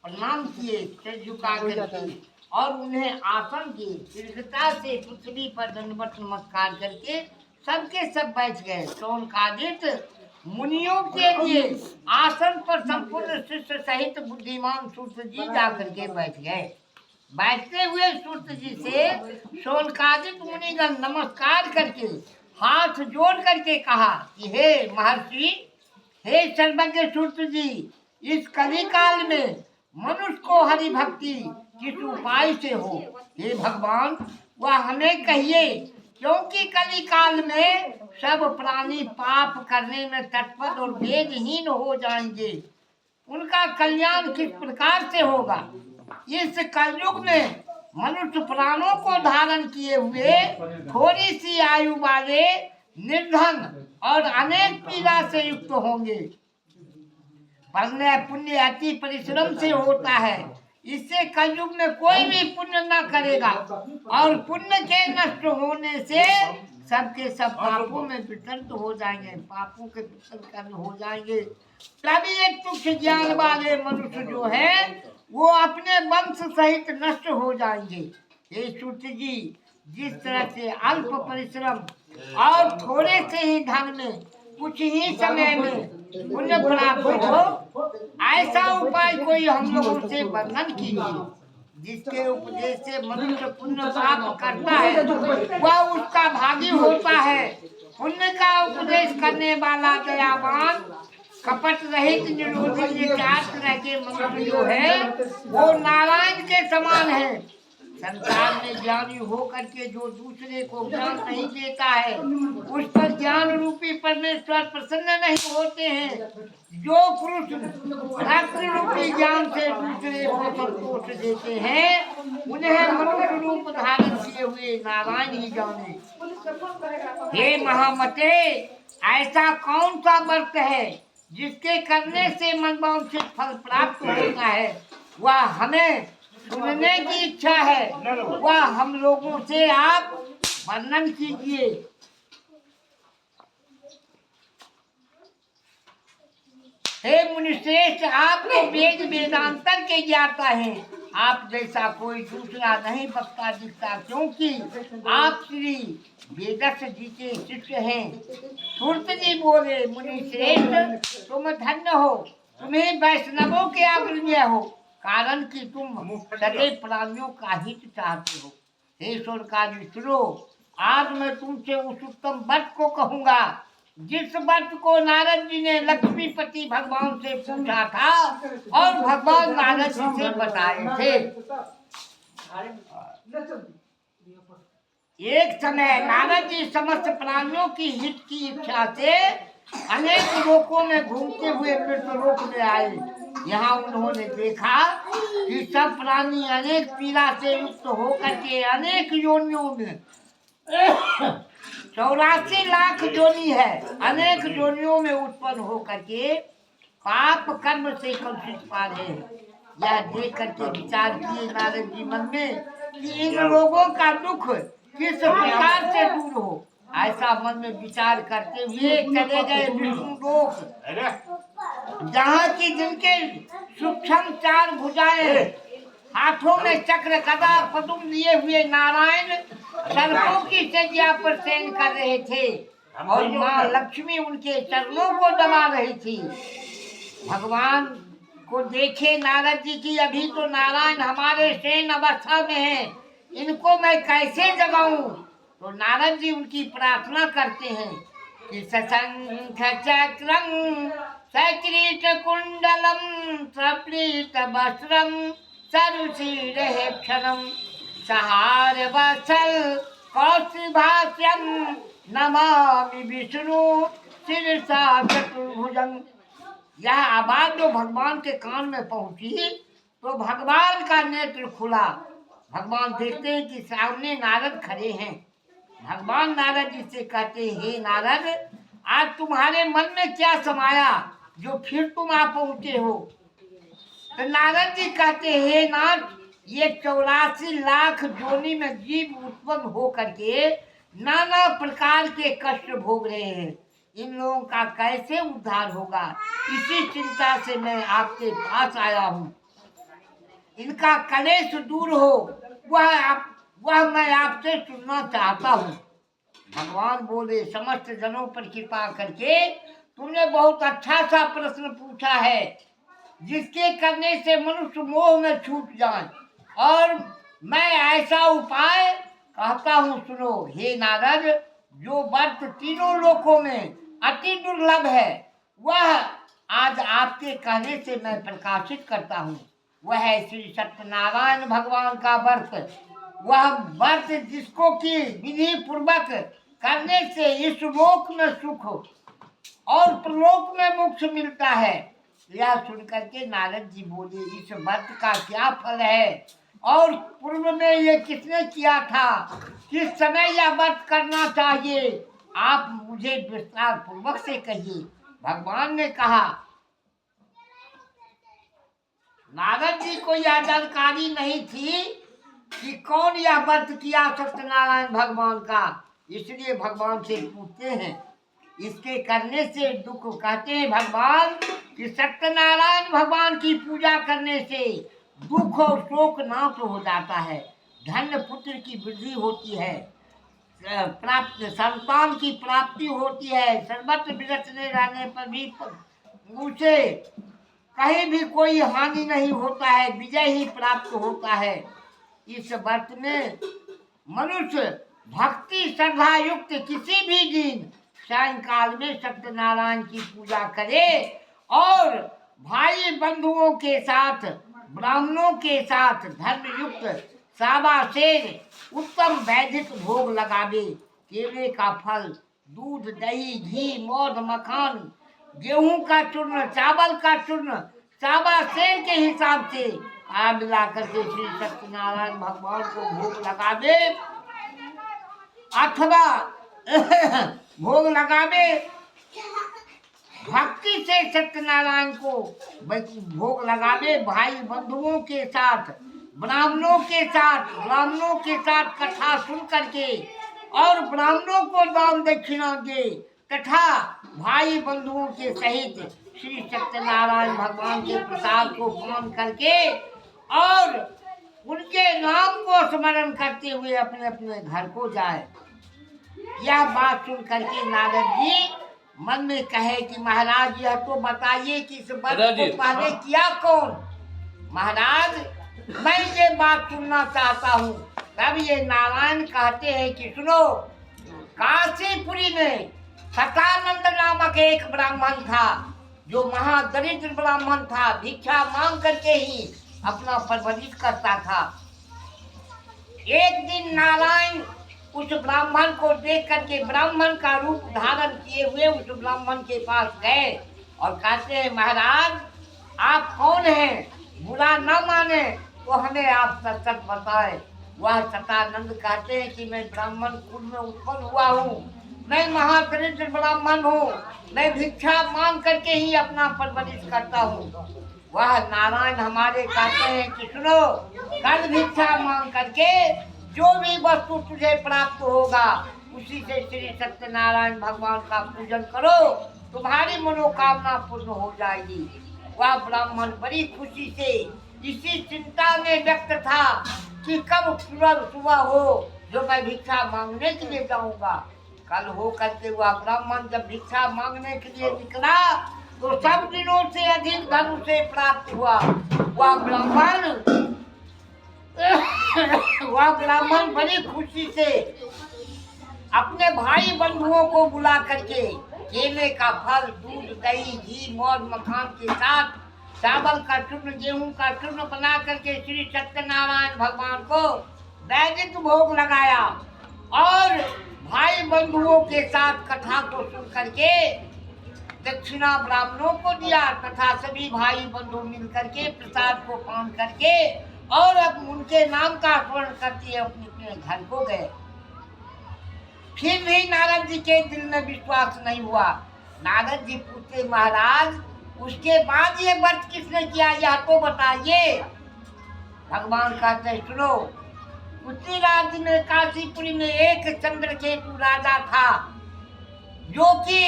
प्रणाम किए सिर झुका करके और उन्हें आसन दिए। दीर्घता से पृथ्वी पर दंडवत नमस्कार करके सबके सब बैठ गए। शौनकादित्य मुनियों के लिए आसन पर संपूर्ण शिष्य सहित बुद्धिमान सूत जी जा करके बैठ गए। बैठते हुए सूत जी से शौनकादित्य मुनिगण नमस्कार करके हाथ जोड़ करके कहा कि हे महर्षि, हे सर्वज्ञ सूत जी, इस कली काल में मनुष्य को हरि भक्ति किस उपाय से हो। हे भगवान, वह हमें कहिए, क्योंकि कली काल में सब प्राणी पाप करने में तत्पर और वेदहीन हो जाएंगे। उनका कल्याण किस प्रकार से होगा। इस कलयुग में मनुष्य प्राणों को धारण किए हुए थोड़ी सी आयु वाले निर्धन और अनेक पीड़ा से युक्त होंगे। पुण्य अति परिश्रम से होता है। इससे कलयुग में कोई भी पुण्य न करेगा और पुण्य के नष्ट होने से सबके सब पापों में वितरित हो जाएंगे, पापों के वितरण हो जाएंगे। तभी एक तुच्छ ज्ञान वाले मनुष्य जो है वो अपने वंश सहित नष्ट हो जाएंगे। हे सूत जी, जिस तरह से अल्प परिश्रम और थोड़े से ही धन में कुछ ही समय में पुण्य प्राप्त हो, ऐसा उपाय कोई हम लोगों से वर्णन कीजिए, जिसके उपदेश से मनुष्य पुण्य प्राप्त करता है वह उसका भागी होता है। पुण्य का उपदेश करने वाला दयावान कपट रहित निरोधी, ये 4 तरह के मनुष्य जो है वो नारायण के समान है। संसार में ज्ञानी होकर के जो दूसरे को ज्ञान नहीं देता है उस पर ज्ञान रूपी परमेश्वर प्रसन्न नहीं होते हैं। जो पुरुष रात्रि रूपी ज्ञान से दूसरे को संतोष देते हैं उन्हें मनुष्य रूप धारण किए हुए नारायण ही जाने। हे महामते, ऐसा कौन सा व्रत है जिसके करने से मनवांछित फल प्राप्त होता है? वह हमें सुनने की इच्छा है, वह हम लोगों से आप वर्णन कीजिए। हे मुनिश्रेष्ठ, आप तो वेद वेदांतर के ज्ञाता हैं। आप जैसा कोई दूसरा नहीं बकता दिखता, क्योंकि आप श्री वेदस जी के शिष्य हैं। सूत जी बोले, मुनिश्रेष्ठ तुम धन्य हो, तुम्हें वैष्णवों के अग्रण्य हो, कारण कि तुम सगे प्राणियों का हित चाहते हो। हे स्वर्गादि सुनो, आज मैं तुमसे उस उत्तम व्रत को कहूँगा जिस व्रत को नारद जी ने लक्ष्मीपति भगवान से पूछा था और भगवान नारद जी से बताए थे। एक समय नारद जी समस्त प्राणियों की हित की इच्छा से अनेक लोकों में घूमते हुए मृत्युलोक में आए। यहाँ उन्होंने देखा कि सब प्राणी अनेक पीड़ा से युक्त होकर के अनेक योनियों में 84 लाख योनि है, अनेक योनियों में उत्पन्न होकर के पाप कर्म से कलुषित पा रहे हैं। यह देख करके विचार किए नारद जी मन में कि इन लोगों का दुख किस प्रकार से दूर हो। ऐसा मन में विचार करते हुए चले गए विष्णु लोक, जहाँ की जिनके सूक्ष्म 4 भुजाएं, हाथों में चक्र गदा पदुम लिए हुए नारायण सर्पों की सज्जा पर शयन कर रहे थे और माँ लक्ष्मी उनके चरणों को दबा रही थी। भगवान को देखे नारद जी की अभी तो नारायण हमारे शयन अवस्था में है, इनको मैं कैसे जगाऊं? तो नारद जी उनकी प्रार्थना करते हैं कि सशंख चक्रं सकिरीट कुंडलम सप्रीत वस्त्रम सरुचिरे क्षणम सहार वत्सल कौशिभाष्यम नमामि विष्णु शिरसा चतुर्भुजं। यह आवाज जो भगवान के कान में पहुंची तो भगवान का नेत्र खुला। भगवान देखते हैं कि सामने नारद खड़े हैं। भगवान नारद जी से कहते हैं, हे नारद, आज तुम्हारे मन में क्या समाया जो फिर तुम आ पहुंचे हो? तो नारद जी कहते हैं, हे नाथ, ये 84 लाख योनि में जीव उत्पन्न हो करके नाना प्रकार के कष्ट भोग रहे हैं, इन लोगों का कैसे उद्धार होगा? इसी चिंता से मैं आपके पास आया हूँ। इनका कलेश दूर हो वह मैं आपसे सुनना चाहता हूँ। भगवान बोले, समस्त जनों पर कृपा करके तुमने बहुत अच्छा सा प्रश्न पूछा है जिसके करने से मनुष्य मोह में छूट जाए, और मैं ऐसा उपाय कहता हूँ, सुनो। हे नारद, जो व्रत तीनों लोकों में अति दुर्लभ है वह आज आपके कहने से मैं प्रकाशित करता हूँ। वह है श्री सत्यनारायण भगवान का व्रत। वह व्रत जिसको कि विधि पूर्वक करने से इस लोक में सुख और प्रलोक में मोक्ष मिलता है। यह सुनकर के नारद जी बोले, इस व्रत का क्या फल है और पूर्व में ये किसने किया था, किस समय यह व्रत करना चाहिए, आप मुझे विस्तार पूर्वक से कहिए। भगवान ने कहा, नारद जी को यह जानकारी नहीं थी कि कौन यह व्रत किया सत्यनारायण भगवान का, इसलिए भगवान से पूछते हैं। इसके करने से दुख कहते हैं भगवान कि सत्यनारायण भगवान की पूजा करने से दुख और शोक नाश हो जाता है, धन पुत्र की वृद्धि होती है, प्राप्त संतान की प्राप्ति होती है, सर्वत्र विरचने रहने पर भी उसे कहीं भी कोई हानि नहीं होता है, विजय ही प्राप्त होता है। इस व्रत में मनुष्य भक्ति श्रद्धा युक्त किसी भी दिन सायंकाल में सत्यनारायण की पूजा करे और भाई बंधुओं के साथ ब्राह्मणों के साथ धर्मयुक्त सावा शेर उत्तम वैदिक भोग लगावे। केले का फल, दूध, दही, घी, मौध, मखान, गेहूं का चूर्ण, चावल का चूर्ण सावा शेर के हिसाब से आ मिला करके श्री सत्यनारायण भगवान को भोग लगावे अथवा भोग लगावे। भक्ति से सत्यनारायण को भोग लगावे। भाई बंधुओं के साथ ब्राह्मणों के साथ कथा सुन करके और ब्राह्मणों को दान दक्षिणा दे तथा भाई बंधुओं के सहित श्री सत्यनारायण भगवान के प्रसाद को पान करके और उनके नाम को स्मरण करते हुए अपने अपने घर को जाए। यह बात सुन करके नारद जी मन में कहे कि महाराज यह तो बताइए कि इस व्रत को पहले किया कौन। महाराज मैं ये बात सुनना चाहता हूँ। तब ये नारायण कहते हैं कि सुनो, काशीपुरी में सतानंद नामक एक ब्राह्मण था जो महादरिद्र ब्राह्मण था। भिक्षा मांग करके ही अपना परवरिश करता था। एक दिन नारायण उस ब्राह्मण को देख करके ब्राह्मण का रूप धारण किए हुए उस ब्राह्मण के पास गए और कहते हैं महाराज आप कौन हैं, बुरा न माने तो हमें आप सच बताएं। वह सतानंद कहते हैं कि मैं ब्राह्मण कुल में उत्पन्न हुआ हूँ, मैं महादरिद्र ब्राह्मण हूँ, मैं भिक्षा मांग करके ही अपना परवरिश करता हूँ। वह नारायण हमारे कहते हैं कि सुनो, कल भिक्षा मांग करके जो भी वस्तु तुझे प्राप्त होगा उसी से श्री सत्यनारायण भगवान का पूजन करो, तुम्हारी मनोकामना पूर्ण हो जाएगी। वह ब्राह्मण बड़ी खुशी से इसी चिंता में व्यक्त था कि कब सुबह हो जो मैं भिक्षा मांगने के लिए जाऊंगा। कल हो करके वह ब्राह्मण जब भिक्षा मांगने के लिए निकला तो सब दिनों से अधिक धन उसे प्राप्त हुआ। वह ब्राह्मण बड़ी खुशी से अपने भाई बंधुओं को बुला करके केले का फल, दूध, दही, घी, मौध, मखान के साथ चावल का चूर्ण, गेहूं का चूर्ण बना करके श्री सत्यनारायण भगवान को वैदिक भोग लगाया और भाई बंधुओं के साथ कथा को सुन करके दक्षिणा ब्राह्मणों को दिया तथा सभी भाई बंधु मिल करके प्रसाद को पान करके और अब उनके नाम का स्मरण करते अपने अपने घर को गए। फिर भी नारद जी के दिल में विश्वास नहीं हुआ। नारद जी पूछते महाराज उसके बाद ये व्रत किसने किया यह तो बताइए। भगवान कहते सुनो, उसी राज्य में काशीपुरी में एक चंद्रकेतु राजा था जो कि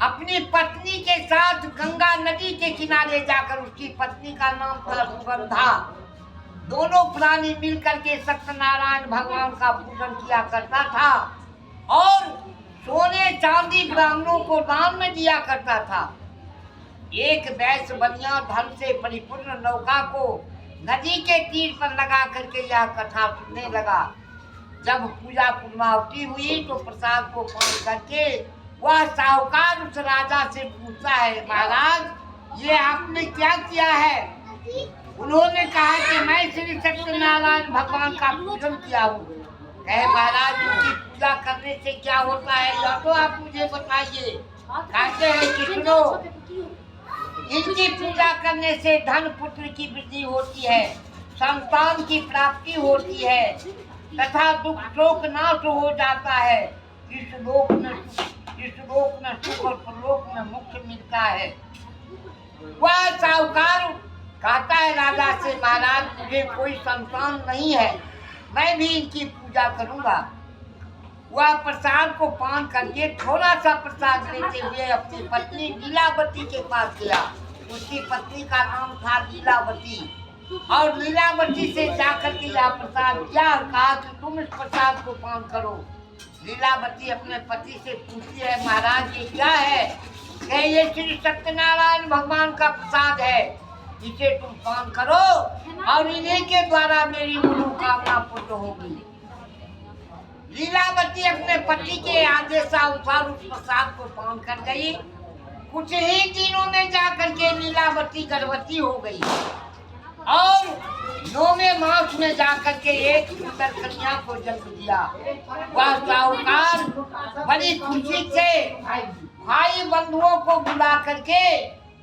अपनी पत्नी के साथ गंगा नदी के किनारे जाकर, उसकी पत्नी का नाम था सुगंधा, दोनों प्राणी मिलकर के सत्यनारायण भगवान का पूजन किया करता था और सोने चांदी ब्राह्मणों को दान में दिया करता था। एक वैश्य बनिया धन से परिपूर्ण नौका को नदी के तीर पर लगा करके यह कथा सुनने लगा। जब पूजा पूर्णाहुति हुई तो प्रसाद को पान करके वह साहूकार उस राजा से पूछता है महाराज ये आपने क्या किया है। उन्होंने कहा कि मैं श्री सत्यनारायण भगवान का पूजन किया हूँ। कहे महाराज उनकी पूजा करने से क्या होता है यह तो आप मुझे बताइए। कहते हैं कि सुनो, इनकी पूजा करने से धन पुत्र की वृद्धि होती है, संतान की प्राप्ति होती है तथा दुख शोक नाश हो जाता है। इस लोक में सुख और परलोक में मोक्ष मिलता है। वह साहूकार कहता है राजा से महाराज मुझे कोई संतान नहीं है, मैं भी इनकी पूजा करूंगा। वह प्रसाद को पान करके थोड़ा सा प्रसाद लेते हुए अपनी पत्नी लीलावती के पास गया। उसकी पत्नी का नाम था लीलावती और लीलावती से जाकर के यह प्रसाद दिया और कहा कि तुम इस प्रसाद को पान करो। लीलावती अपने पति से पूछती है महाराज ये क्या है। कहे ये श्री सत्यनारायण भगवान का प्रसाद है, इसे तुम पान करो और इन्हीं के द्वारा मेरी मनोकामना पूर्ण होगी। लीलावती अपने पति के आदेशानुसार उस प्रसाद को पान कर गई कुछ ही दिनों में जाकर के लीलावती गर्भवती हो गई और 9वें मास में जाकर के एक सुंदर कन्या को जन्म दिया। वह साहूकार बड़ी खुशी से भाई बंधुओं को बुला करके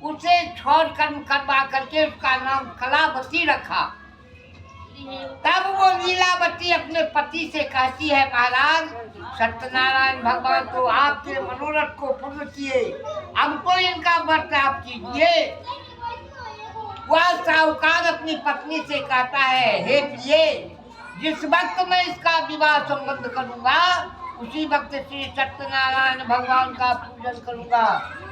उसे छोड़ कर्म करवा करके उसका नाम कलावती रखा। तब वो लीलावती अपने पति से कहती है, महाराज सत्यनारायण भगवान तो आपके मनोरथ को पूर्ण किए, अब तो इनका व्रत आप कीजिए। वह साहूकार अपनी पत्नी से कहता है, हे प्रिय, जिस वक्त मैं इसका विवाह संबंध करूंगा उसी वक्त श्री सत्यनारायण भगवान का पूजन करूंगा।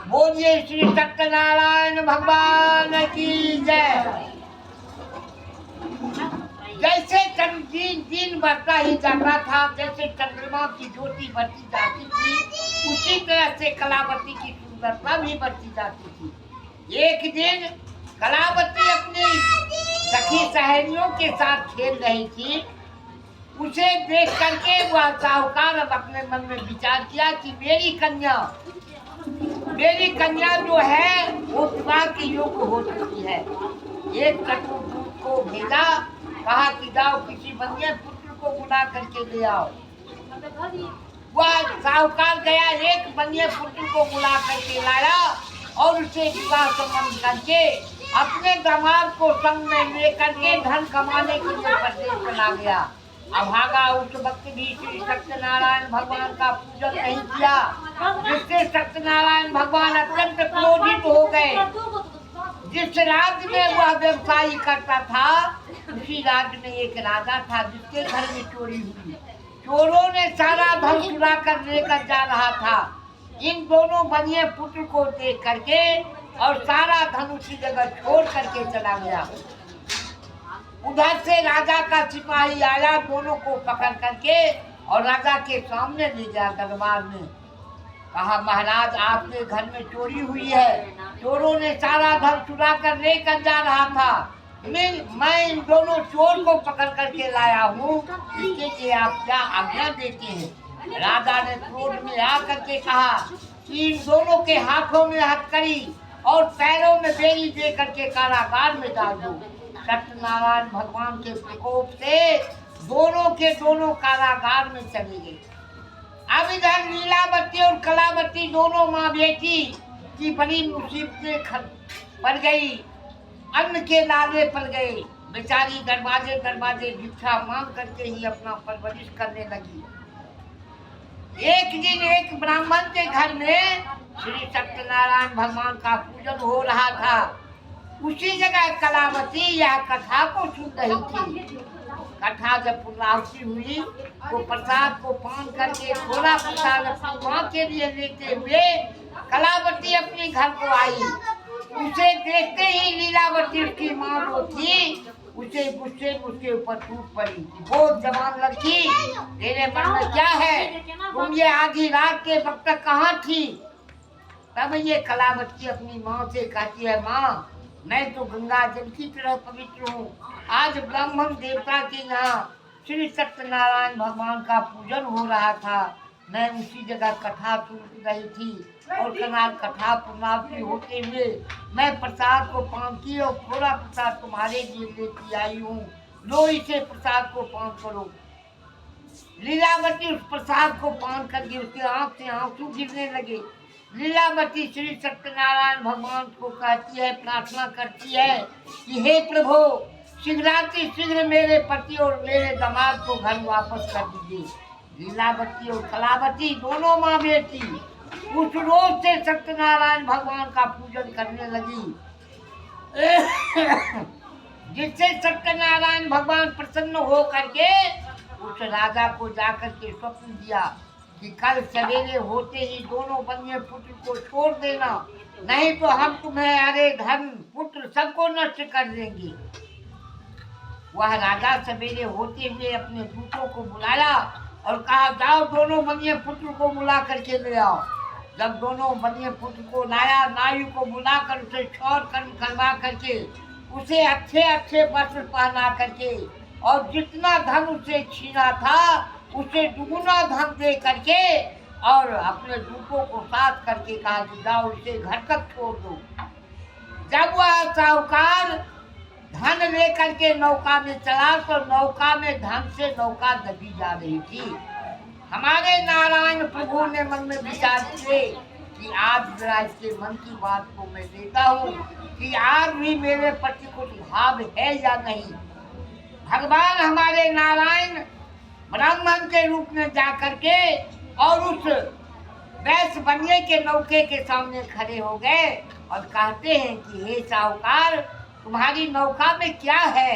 बोलिए श्री सत्यनारायण भगवान की जय। जैसे दिन बढ़ता ही जाता था, जैसे चंद्रमा की ज्योति बढ़ती जाती थी, उसी तरह से कलावती की सुंदरता भी बढ़ती जाती थी। एक दिन कलावती अपनी सखी सहेलियों के साथ खेल रही थी। उसे देख करके वह साहूकार अब अपने मन में विचार किया कि मेरी कन्या जो है वो विवाह के योग्य हो चुकी है। एक कटु दूध को भेजा, कहा कि जाओ किसी बनिए पुत्र को बुला करके ले आओ। वह साहूकार गया, एक बनिए पुत्र को बुला करके लाया और उसे विवाह संबंध करके अपने दामाद को संग में लेकर के धन कमाने के लिए परदेश चला गया। अभागा उस वक्त भी श्री सत्यनारायण भगवान का पूजन नहीं किया, जिससे सत्यनारायण भगवान अत्यंत क्रोधित हो गए। जिस राज्य में वह व्यवसाय करता था उसी राज्य में एक राजा था जिसके घर में चोरी हुई। चोरों ने सारा धन चुरा कर लेकर जा रहा था। इन दोनों बनिए पुत्र को देख करके और सारा धन उसी जगह छोड़ करके चला गया। उधर से राजा का सिपाही आया, दोनों को पकड़ करके और राजा के सामने ले गया दरबार में। कहा, महाराज आपके घर में चोरी हुई है, चोरों ने सारा धन चुरा कर लेकर जा रहा था। मैं इन दोनों चोर को पकड़ करके लाया हूँ, इसके लिए आप क्या आज्ञा देते हैं? राजा ने क्रोध में आकर के कहा कि इन दोनों के हाथों में हथकड़ी और पैरों में बेड़ी दे करके कारागार में डाल दो। सत्यनारायण भगवान के प्रकोप से दोनों के दोनों कारागार में चले गए। अब इधर लीलावती और कलावती दोनों माँ बेटी की बड़ी मुसीबतें पड़ गई, अन्न के लाले पड़ गए। बेचारी दरवाजे दरवाजे भिक्षा मांग करके ही अपना परवरिश करने लगी। एक दिन एक ब्राह्मण के घर में श्री सत्यनारायण भगवान का पूजन हो रहा था। उसी जगह कलावती यह कथा को सुन रही थी। कथा जब पूर्णाहुति हुई तो प्रसाद को पान करके थोड़ा प्रसाद अपनी माँ के लिए लेते हुए कलावती अपने घर को आई। उसे देखते ही लीलावती उसकी माँ जो थी उसे गुस्से में उसके ऊपर टूट पड़ी। वो जवान लड़की, तेरे मन में क्या है? तुम ये आधी रात के वक्त कहाँ थी? तब ये कलावती अपनी माँ से कहती है, माँ मैं तो गंगा जल की तरह पवित्र हूँ। आज ब्राह्मण देवता के यहाँ श्री सत्यनारायण भगवान का पूजन हो रहा था। मैं उसी जगह कथा सुन रही थी और कथा पूर्णाहुति होते हुए मैं प्रसाद को पान की और थोड़ा प्रसाद तुम्हारे लिए लेती आई हूँ। लो इसे प्रसाद को पान करो। लीलावती उस प्रसाद को पान करके उसके आँख से आंसू गिरने लगे। लीलावती श्री सत्यनारायण भगवान को कहती है, प्रार्थना करती है कि हे प्रभु, शीघ्र मेरे पति और मेरे दामाद को घर वापस कर दीजिए। लीलावती और कलावती दोनों माँ बेटी उस रोज से सत्यनारायण भगवान का पूजन करने लगी, जिससे सत्यनारायण भगवान प्रसन्न हो करके उस राजा को जाकर के स्वप्न दिया कि कल सवेरे होते ही दोनों बनिए पुत्र को छोड़ देना, नहीं तो हम तुम्हें अरे धन पुत्र सबको नष्ट कर देंगे। वह राजा सवेरे होते हुए अपने दूतों को बुलाया और कहा, जाओ दोनों बनिए पुत्र को बुला करके ले आओ। जब दोनों बनिए पुत्र को लाया, नायु को बुलाकर उसे क्षौर कर्म करवा करके उसे अच्छे अच्छे वस्त्र पहना करके और जितना धन उसे छीना था उसे दुगुना धन दे करके और अपने दूतों को साथ करके कहा कि जाओ इसे घर तक छोड़ दो। जब वह साहूकार धन लेकर के नौका में चला तो नौका में धन से नौका दबी जा रही थी। हमारे नारायण प्रभु ने मन में विचार किए कि आज जरा इसके मन की बात को मैं देता हूँ कि आज भी मेरे प्रति कुछ भाव है या नहीं। भगवान हमारे नारायण ब्राह्मण के रूप में जा करके और उस वैश्य बनिए के नौके के सामने खड़े हो गए और कहते हैं कि हे साहूकार, तुम्हारी नौका में क्या है?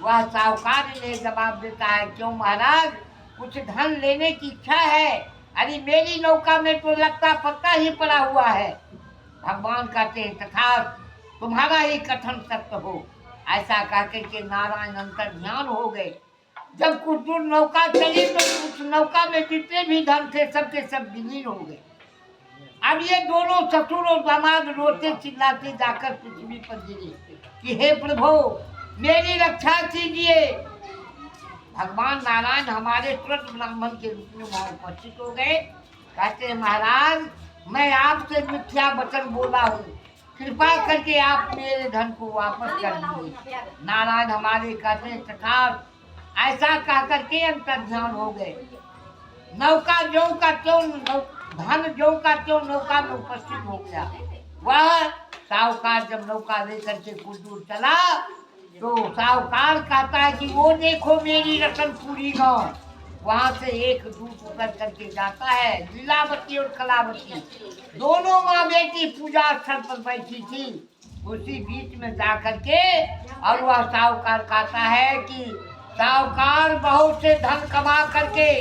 वह साहूकार ने जवाब देता है, क्यों महाराज, कुछ धन लेने की इच्छा है? अरे मेरी नौका में तो लगता पत्ता ही पड़ा हुआ है। भगवान कहते हैं, तथास्तु, तुम्हारा ही कथन सत्य हो। ऐसा कहकर के नारायण अंतर ध्यान हो गए। जब कुछ दूर नौका चली तो उस नौका में जितने भी धन थे सबके सब विलीन हो गए। अब ये दोनों ससुर और दामाद रोते चिल्लाते जाकर पृथ्वी पर गिरे कि हे प्रभु, मेरी रक्षा कीजिए। भगवान नारायण हमारे तुरंत ब्राह्मण के रूप में वहां उपस्थित हो गए। कहते हैं, महाराज, मैं आपसे मिथ्या वचन बोला हूँ, कृपा करके आप मेरे धन को वापस कर दीजिए। नारायण हमारे कहते हैं, तथा ऐसा कह करके अंतर ध्यान हो गए। नौका जो का त्यों धन जो का त्यों नौका में उपस्थित हो गया। वह साहूकार जब नौका लेकर के कुछ दूर चला तो साहूकार कहता है कि वो देखो मेरी रतनपुरी गांव। वहां से एक दूत उतर करके जाता है। लीलावती और कलावती दोनों माँ बेटी पूजा स्थल पर बैठी थी। उसी बीच में जा करके और वह साहूकार कहता है कि साहूकार बहुत से धन कमा करके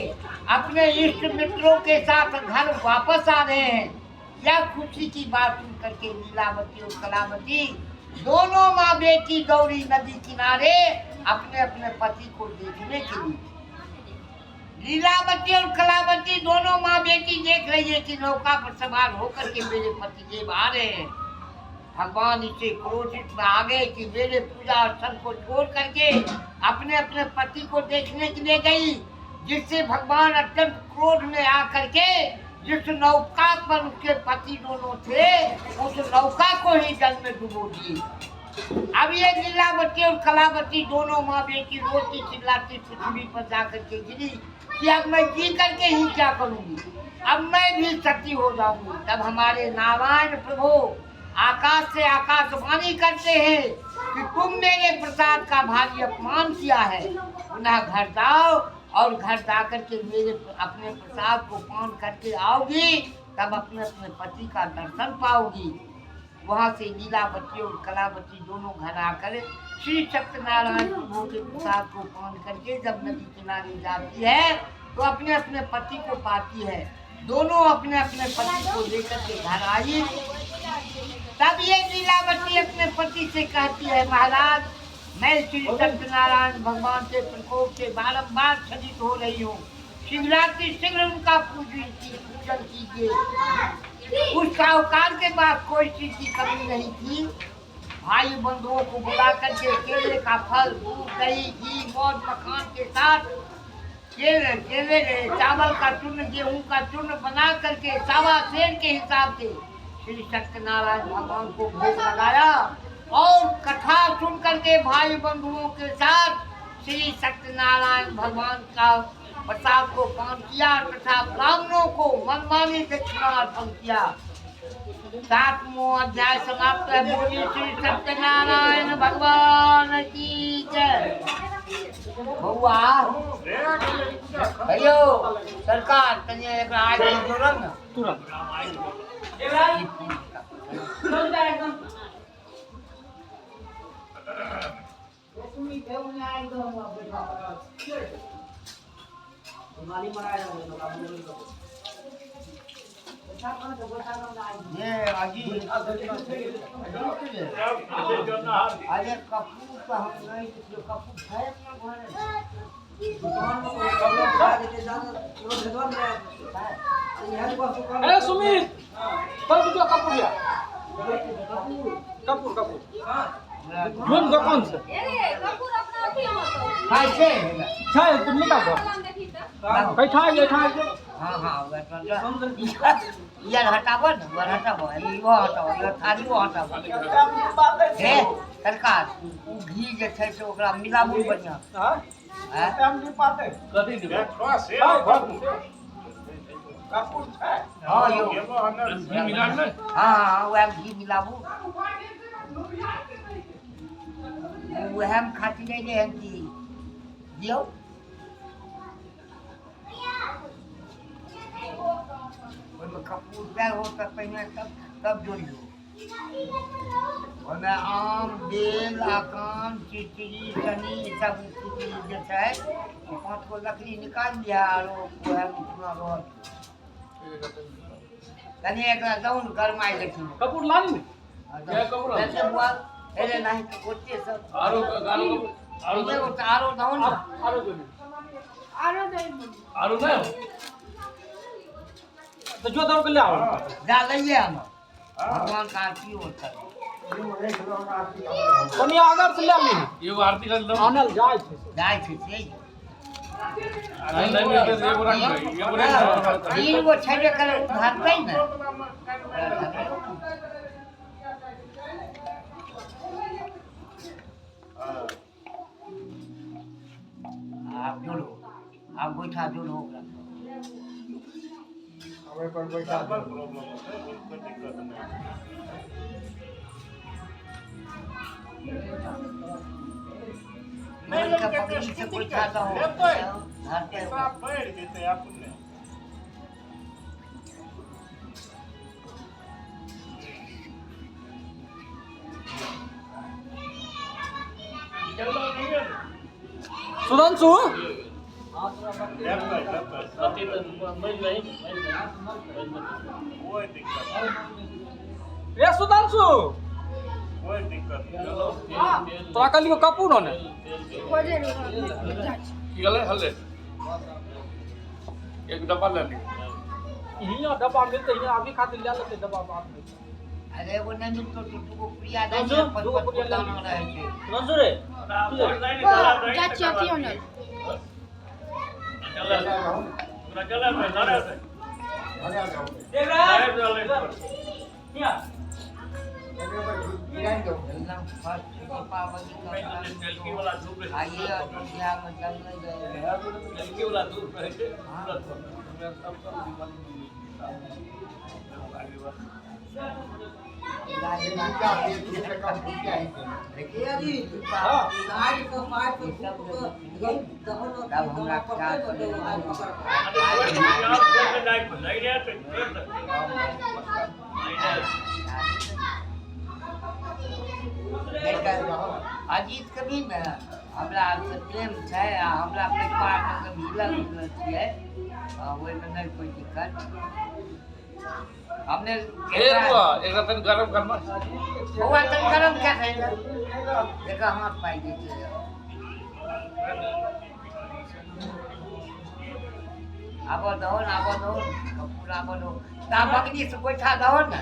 अपने इष्ट मित्रों के साथ घर वापस आ रहे हैं। यह खुशी की बात सुन करके लीलावती और कलावती दोनों माँ बेटी गौरी नदी किनारे अपने अपने पति को देखने के लिए। लीलावती और कलावती दोनों माँ बेटी देख रही है कि नौका पर सवार होकर के मेरे पति देव आ रहे हैं। भगवान इसे क्रोधित में आ गए कि मेरे पूजा स्थल को छोड़ करके अपने अपने पति को देखने के लिए गई, जिससे भगवान अत्यंत क्रोध में आ करके जिस नौका पर उसके पति दोनों थे उस नौका को ही जल में डुबो दिए। अब ये लीलावती और कलावती दोनों माँ बेटी रोती चिल्लाती पृथ्वी पर जाकर के गिरी कि अब मैं जी करके ही क्या करूंगी, अब मैं भी सती हो जाऊंगी। तब हमारे नारायण प्रभु आकाश से आकाशवाणी करते हैं कि तुम मेरे प्रसाद का भारी अपमान किया है, पुनः घर जाओ और घर जाकर के मेरे अपने प्रसाद को पान करके आओगी, तब अपने अपने पति का दर्शन पाओगी। वहाँ से लीलावती और कलावती दोनों घर आकर श्री सत्यनारायण प्रभु के प्रसाद को पान करके जब नदी किनारे जाती है तो अपने अपने पति को पाती है। दोनों अपने अपने पति को लेकर के घर आई। तब ये लीलावती अपने पति से कहती है, महाराज, मैं श्री सत्यनारायण भगवान के प्रकोप से बारंबार क्षतित हो रही हूँ, शीघ्राति शीघ्र उनका पूजन कीजिए। उस साहूकार के पास कोई चीज की कमी नहीं थी। भाई बंधुओं को बुला करके केले का फल, दूध, दही, घी, मौज मखान के साथ केले चावल का चूर्ण, गेहूं का चूर्ण बना करके 1.25 सेर के हिसाब से श्री सत्यनारायण भगवान को भोग लगाया और कथा सुन करके भाई बंधुओं के साथ श्री सत्यनारायण भगवान का प्रसाद को पान किया तथा ब्राह्मणों को मनमानी दक्षिणा अर्पण किया। 7वां अध्याय समाप्त है। बोलिए श्री सत्यनारायण भगवान की जय। बउआ भैयो सरकार तनिया एक आज जोड़न तुरंत ये आजी अरे कपूर का हम नहीं जो कपूर है अपना घर ए सुमित, कब जो कपूर या कपूर कौन दुकान से कैसे छाए तुम निकाल दो कैठा ये हाँ हाँ यार हटाबो न वो हटाबो ई वो हटाबो ये थारी वो हटाबो हे सरकार उ घी जे छै से ओकरा मिलाबू बढ़िया हां हैं फैमिली पाते कथी देबै देखो से कपूर छै हां यो गेलो हन घी मिला के हां हां वह घी मिलाबू वह हम खाती नहीं ले हम की दियो ओमे कपूर डाल हो तक पहले तब जोड़ लो ओमे आम बेल आकाम चिचरी सनी सब चीज जे छै 5 गो लकड़ी निकाल लिया और वह इतना रोड तनी एकरा डाउन गरमाई लेकिन कपूर लानी क्या कपूर ऐसे हुआ एले नहीं तो ओते सब आरो आरो डाउन आरो जो आरो नहीं तो जो दौड़ के ले आओ जा लइए हम भगवान का आरती होता है कनिया अगर से ले ली एगो आरती कर दो आनल जाय छै जाय छै से नहीं मिलते एगो रख एगो रख तीन गो छेबे करे भागतै न आप जोड़ो आप गोइठा जोड़ो ओकरा हमें पर बैठा प्रॉब्लम होता है कोई दिक्कत नहीं मैं का पकड़ी से गोइठा दो धरते आप बैठ देते आपने सुधांशु अति तो मिल नहीं कोई दिक्कत ए सुधांशु कोई दिक्कत नहीं तोरा कहलियो कपूर ने की गले हल्ले एक डब्बा ले ली हिया डब्बा मिलते हिया अभी खातिर ले लेते डब्बा बात में अरे वो नहीं मिलतो तो तू प्रिया नहीं पर दाना रहे छै मंजूर है चाची आती हो ना देख रहा है क्या एकदम फर्स्ट दीपावली का आइए अयोध्या में जलने गए देखिए जी साइड को पाइप को दहन तब हमरा क्या अजीत कभी न हमरा से प्रेम छै आ हमरा परिवार में मिलल छियै ओइ में नहीं कोई दिक्कत हमने एक तन गरम करना हुआ तन गरम क्या है देखा हाथ पाई देते आबो दहन कपूर आबो दो ता बगनी से गोइठा दहन न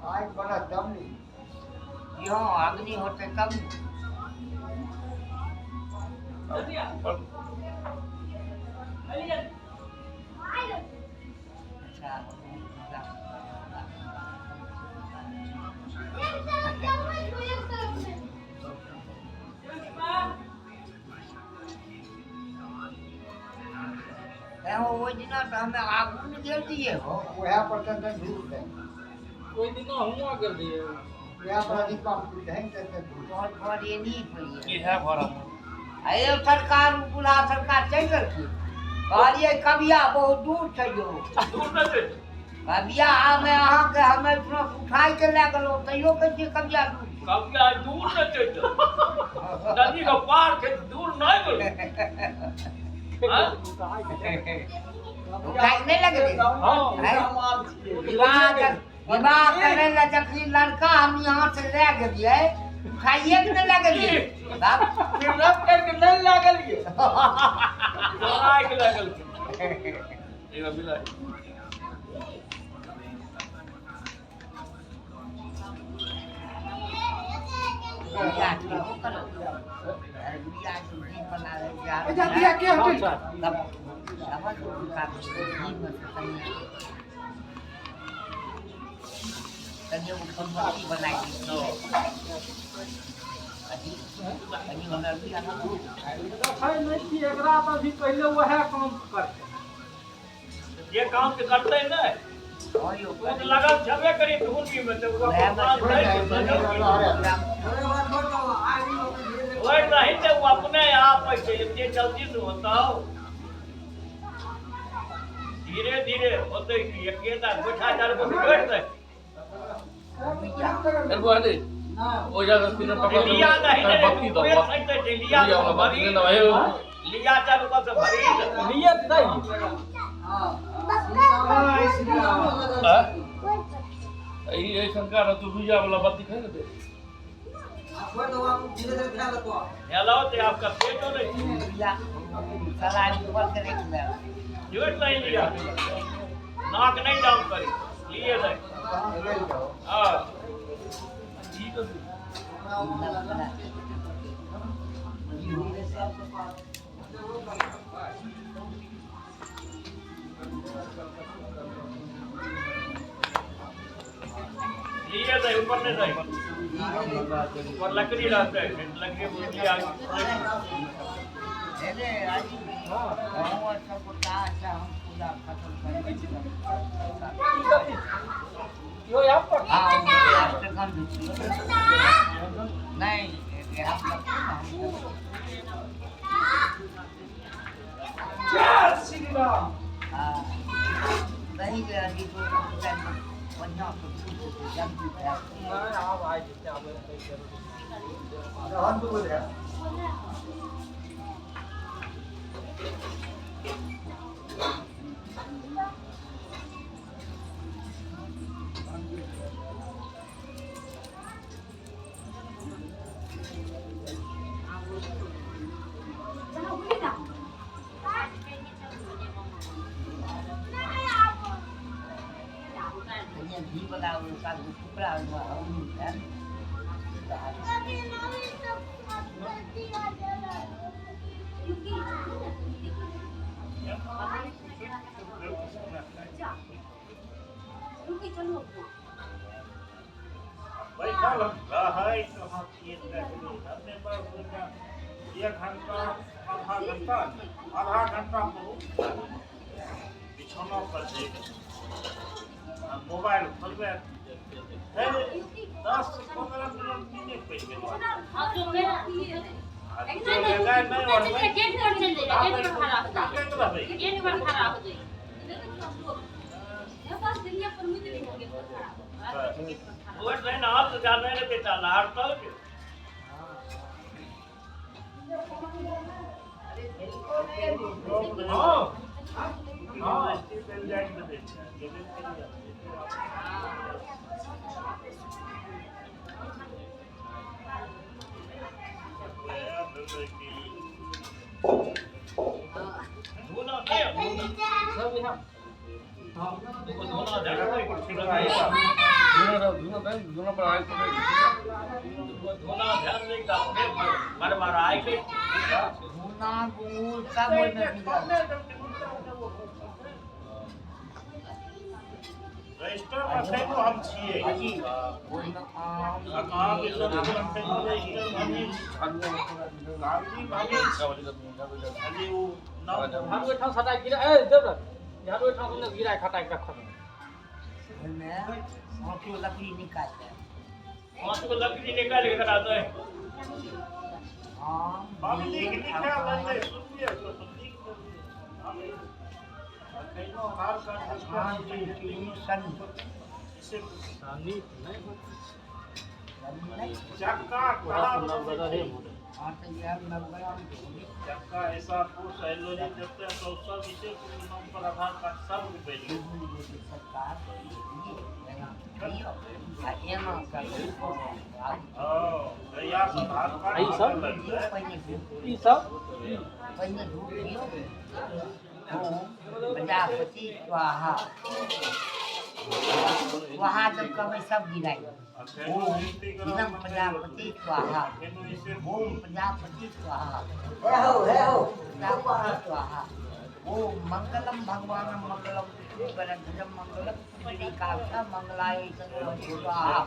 आज बड़ा दम यो अग्नि होते तब अच्छा वो दिना तो हमें आगू में गेल दिए हो वह पर तन झूठ है कोई दिन हुआ कर दिए वह पर अधिक काम ढंग से बहुत बहुत ये नहीं पड़ी की है भरा अरे सरकार बुला सरकार चल गई कहलिए कबिया बहुत दूर छै जो कबिया हमें अहाँ के हमें तुरंत उठाई के ले गेलो तैयो कहिए कबिया दूर कबिया दूर न छै नदी का पार के दूर नहीं गेलै उठाई नहीं लगे विवाह करे ला जखनी लड़का हम यहाँ से ले गेलिए उठाइए के नहीं लगलिए किडनैप करके नहीं लागलिए आइ के लागल एक मिला बिया के वो करो अरे बिया के जी बना रहे यार अच्छा बिया के हटे तब का जी तब वो संपत्ति बनाई दो अभी हमरा बिया ना देखै नहीं कि एकरा त भी पहले वह काम करते ये काम के करते हैं ना और यो वो तो लगा छबे करी ढूंढी में तो वो काम वर्ड नहीं तो वो अपने आप पे इतने जल्दी से होता हो धीरे धीरे होते कि अकेला बैठा चार को बैठ दे एगो आले ओ जगह स्क्रीन पकड़ लिया नहीं बत्ती दो लिया भरी लिया चालू कर भरी नियत नहीं ये शंकर तू भुजा वाला बत्ती खाए ना दे हेलो ते आपका पेट हो नहीं बिया साला ऊपर से रख ले जोड़ नहीं लिया नाक नहीं डाउन करी लिए नहीं हां ठीक है लिए नहीं ऊपर नहीं नहीं ऊपर लकड़ी रहता है लकड़ी बुझी आ अरे आज और सब का अच्छा हम पूरा खत्म करेंगे यो यहाँ पर हां नहीं ये हम जय श्री राम हां नहीं गया कि तो बढ़िया तो जल्दी नहीं आप आए जितने आप जरूर हम तो बोल रहे घी बनाओ का टुकड़ा हुआ है बैठल है कहाँ हमने बस एक घंटा आधा घंटा बिछौना पर मोबाइल खोलबे फिर 10-15 मिनट वो ट्रेन आप तो जाने ने बेटा लाड़ तो हां स्टील जाइट में देखा धोना क्या सब यहाँ धोना दोनों पर आए धोना ध्यान नहीं का बार बार आए के धुना गुड़ सब में मिला रजिस्टर रखे तो हम छिए जी कोई ना कहाँ के सब रखे तो रजिस्टर भाभी अभी वो हम बैठा सटा गिरा ए देव यहाँ बैठा तुमने गिरा खटा के रखा में मोटी लकड़ी निकालते हैं पांच को लकड़ी निकाल के कराता है हां भाभी लिखा लगे सुनिए तो लिख कहीं हार कर शांति की सन इसे सानी नहीं चक्का खराब हां तो यार नंबर चक्का ऐसा को सैलरी देते हैं तो सब इसे नाम पर आधार कार्ड सब रुपए सरकार ये ना कर ओ या आधार कार्ड ये सब पहले धूप दियो प्रजापति स्वाहा स्वाहा जब कभी सब गिराई ओम इदम प्रजापति स्वाहा ओम प्रजापति स्वाहा प्रजापति स्वाहा ओम मंगलम भगवान मंगलम वरदम मंगलम पुंडरीकाक्ष मंगलाय सर्वं स्वाहा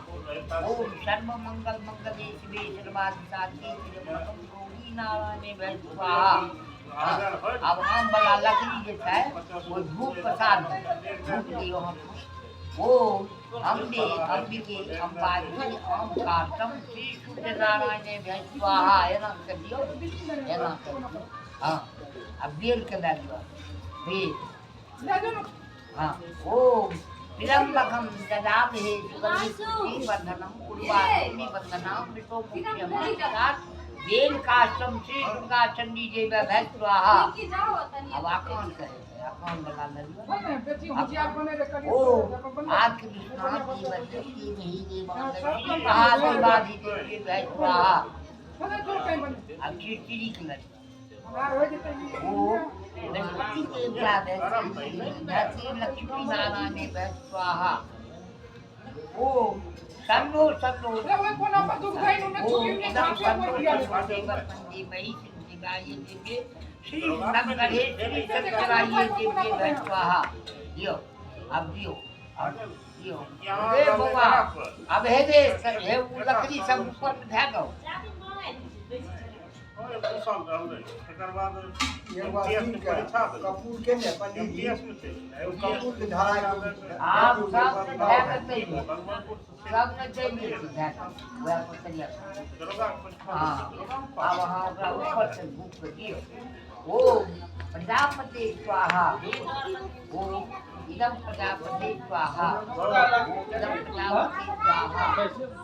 ओम सर्व मंगल मंगले शिवे सर्वाधिसाधि श्रीमतम गौरी नारायणे वै स्वाहा। अब आम वाला लकड़ी जे छै वो धूप प्रसाद धूप दियो हम ओम अम्बे अंबिके अंबाजी ओम काटम श्री सूर्यनारायण वै स्वाहा एना कर दियो एना कर दियो। हाँ अब बेल के लग गया बेल हाँ ओम विलंबकम ददामहे सुगंधि वर्धनम उर्वारुणी वंदनाम वितो मुख्यम बेल काष्टम श्री दुर्गा चंडी जय वै स्वाहा। अब आकान कहे आकान वाला लग ओम आदि विश्वनाथ की वजती नहीं देवांगरी महादेवादि देवी वै स्वाहा। अब चिड़चिड़ी के लग गणपति देवता धरती लक्ष्मी नारायण वै स्वाहा। ओम सन्नो सन्नो श्री नंगरे श्री सत्यराये देवी वै स्वाहा। यो अब दियो दियो हे बाबा अब हे दे हे लकड़ी सब ऊपर धै दो कपूर के ने पंडित जी कपूर के धारा आप सब धै करते सब ने चाहिए धै वह पतरिया हां अब वहां ओकरा ऊपर से भूख दियो ओम प्रजापति स्वाहा ओम इदम प्रजापति स्वाहा इदम प्रजापति स्वाहा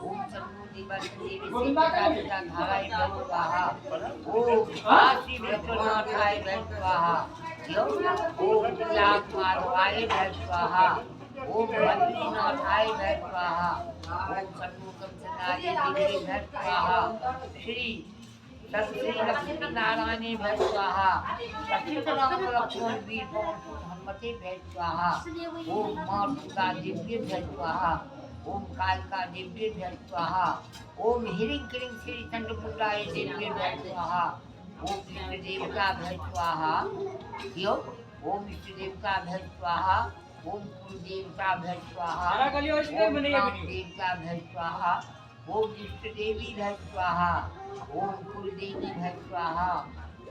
ओम सन्मुति बंदी विसिता धाराय स्वाहा ओम काशी विश्वनाथाय स्वाहा यो ओम विलास माधवाय स्वाहा ओम बद्रीनाथाय स्वाहा ओम सन्मुखम सदाय देवी स्वाहा श्री श्री लक्ष्मी नारायण भै स्वाहा सचिदानंद लक्ष्मण वीर पवन हनुमते भै स्वाहा ओम मां दुर्गा दिव्य भै स्वाहा ओम कालिका दिव्य भै स्वाहा ओम हिरिं क्रीं श्री चंद्रपुत्राय दिव्य भै स्वाहा ओम विष्णु देवता भै स्वाहा यो ओम विष्णु देवता भै स्वाहा ओम कुल देवता भै स्वाहा ओम राम देवता भै स्वाहा ओम इष्ट देवी भै स्वाहा ओम कुल देवी भै स्वाहा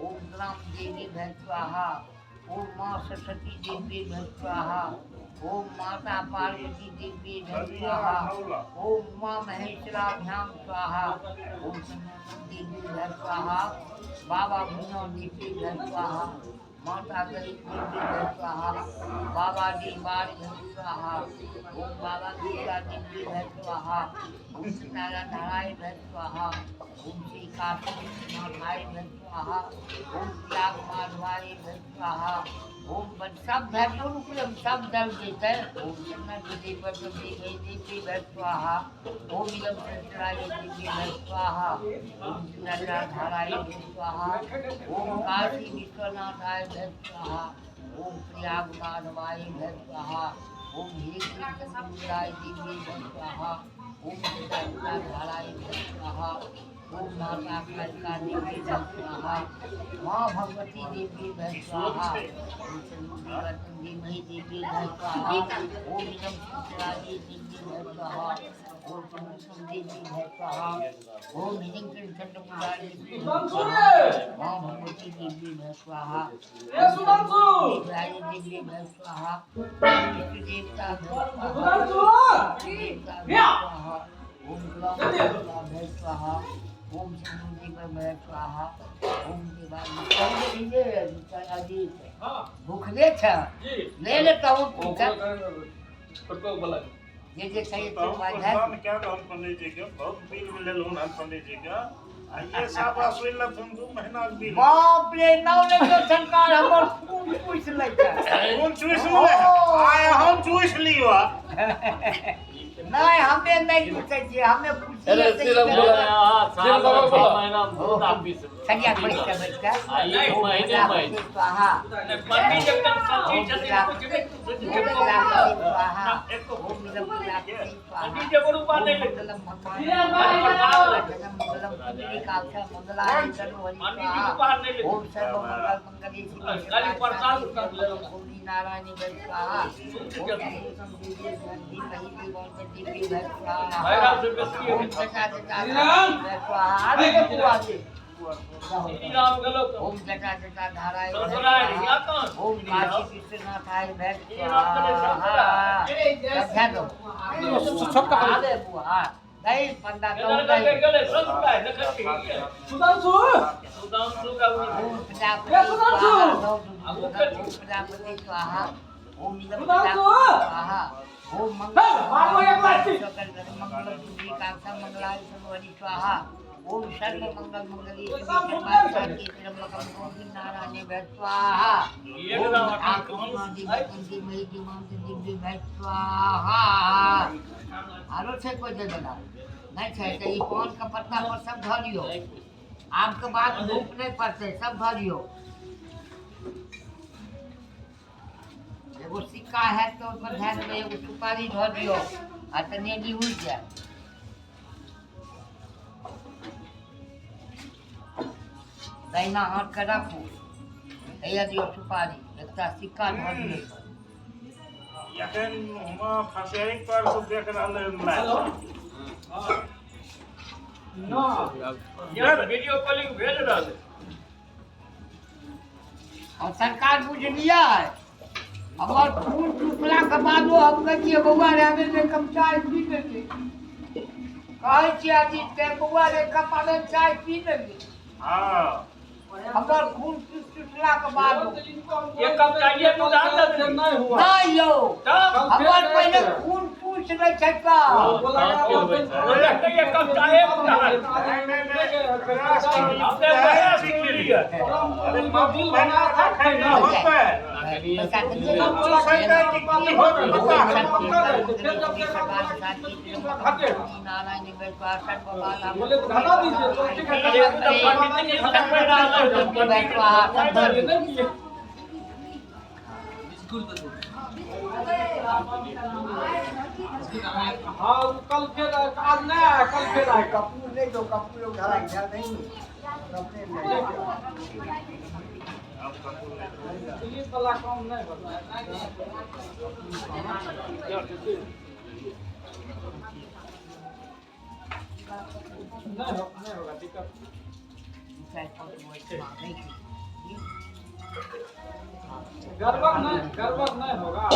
ओम ग्राम देवी भै स्वाहा ओम माँ सरस्वती देवी भै स्वाहा ओम माता पार्वती देवी भै स्वाहा ओम माँ महेश्वराभ्याम स्वाहा ओम देवी भै स्वाहा बाबा भुनो देवी भै स्वाहा माता गरीब देवी भै स्वाहा बाबा दीवार भै स्वाहा ओम बाबा दुर्गा देवी भै स्वाहा ओम नारायण नारायण भै स्वाहा ओम श्री काशी विश्वनाथाय भै स्वाहा ओम त्याग माधवाय भै स्वाहा ओम सब भैटों को सब दल देते ओम जन्नत देवी देवी भै स्वाहा ओम इदम संतराय देवी भै स्वाहा ओम नरनाथाय भै स्वाहा ओम काशी विश्वनाथाय भै स्वाहा ओम प्रयाग माधवाय भै स्वाहा ओम हिरिंद्राय देवी भै स्वाहा ओम धाराय भै स्वाहा ओम माता कालिका देवी भै स्वाहा माँ भगवती देवी भै स्वाहा ओम चंडी मही देवी भै स्वाहा ओम इदम संतराय देवी भै स्वाहा ओम समुद्र देवी भै स्वाहा ओम हिरिं क्रीं चंद्रपुत्राय देवी भै स्वाहा माँ भगवती देवी भै स्वाहा देवी भै स्वाहा विष्णु देवता भै स्वाहा स्वाहा ओम ग्राम भै स्वाहा ओम समुद्री भै स्वाहा ओम देवाली भूखले छ ले लेता हूँ ये जे चाहिए तो भगवान क्या हम पंडित जी के बहुत बिल में ले लूं हम पंडित जी का ये साबा सोइला तुम 2 महीना के बिल बाप रे नौ ले तो सरकार हमर खून पूछ ले कौन चूस ले आए हम चूस लियो नहीं हमें नहीं पूछे छी हमें अरे पूछिए सिरम बोला सिरम बाबा बोला सरिया बैठ के स्वाहा पंडित जब तक सच्ची छथि पंडित जब रूपा नहीं ले ओम सर्व मंगल मंगली खाली प्रसाद कर ले नारायण स्वाहा भैरव से बेसी है श्री राम गलो ओम जटा जटा धाराय ससुराल या कौन ओम काशी विश्वनाथाय भैर छोटका आले बुआ नहीं पंडा तो इधर नहीं के गले ससुराल देखत की सुधांशु सुदांशु का ओम प्रजापति स्वाहा ओम स्वाहा ओम मंगल मंगलाय सर्वरि स्वाहा ओम सर्व मंगल मंगली नारायण भैर स्वाहा आरो छै कोई दे देना नहीं छै त ई पान का पत्ता पर सब धऽ लियो आम के बाद धूप नहीं पड़ते सब धऽ लियो एगो सिक्का है तो उसमें ध्यान देबै एगो सुपारी धऽ दियो आ तनी उड़ जाए दाहिना हाथ के रखू हैया दियो सुपारी एकटा सिक्का धऽ दियो एखन हम फसेरी पर से देख रहले मैच ना यार वीडियो कॉलिंग भेज रहल और सरकार बुझ लिया है हमार खून टूटला के बादो हम कहिए बउआ रे आगे में कम चाय पी लेंगे कहै छी आदि ते बउआ रे कप आगे चाय पी लेंगे हां हमार खून टूटला के बादो ये कब चाहिए तो दान दे नहीं हुआ नहीं यो तब हमार पहले खून पूछ ले छै का बोला बोले कि ये कब चाहिए तो दान आपने बड़ा सीख लिया अरे मोबिल बना था ना हो पे पैसा कितने बोला कहता है कि बात हो पता है फिर जब नारायण बैठवा सर्व बाला बोले तो घटा दीजिए तो ठीक है बैठवा सब हाँ कल फिर आज नहीं आया कल फिर आएगा कपूर नहीं दो कपूर लोग धरा इधर नहीं पुलिस वाला काम नहीं होता है नहीं होगा दिक्कत गड़बड़ नहीं होगा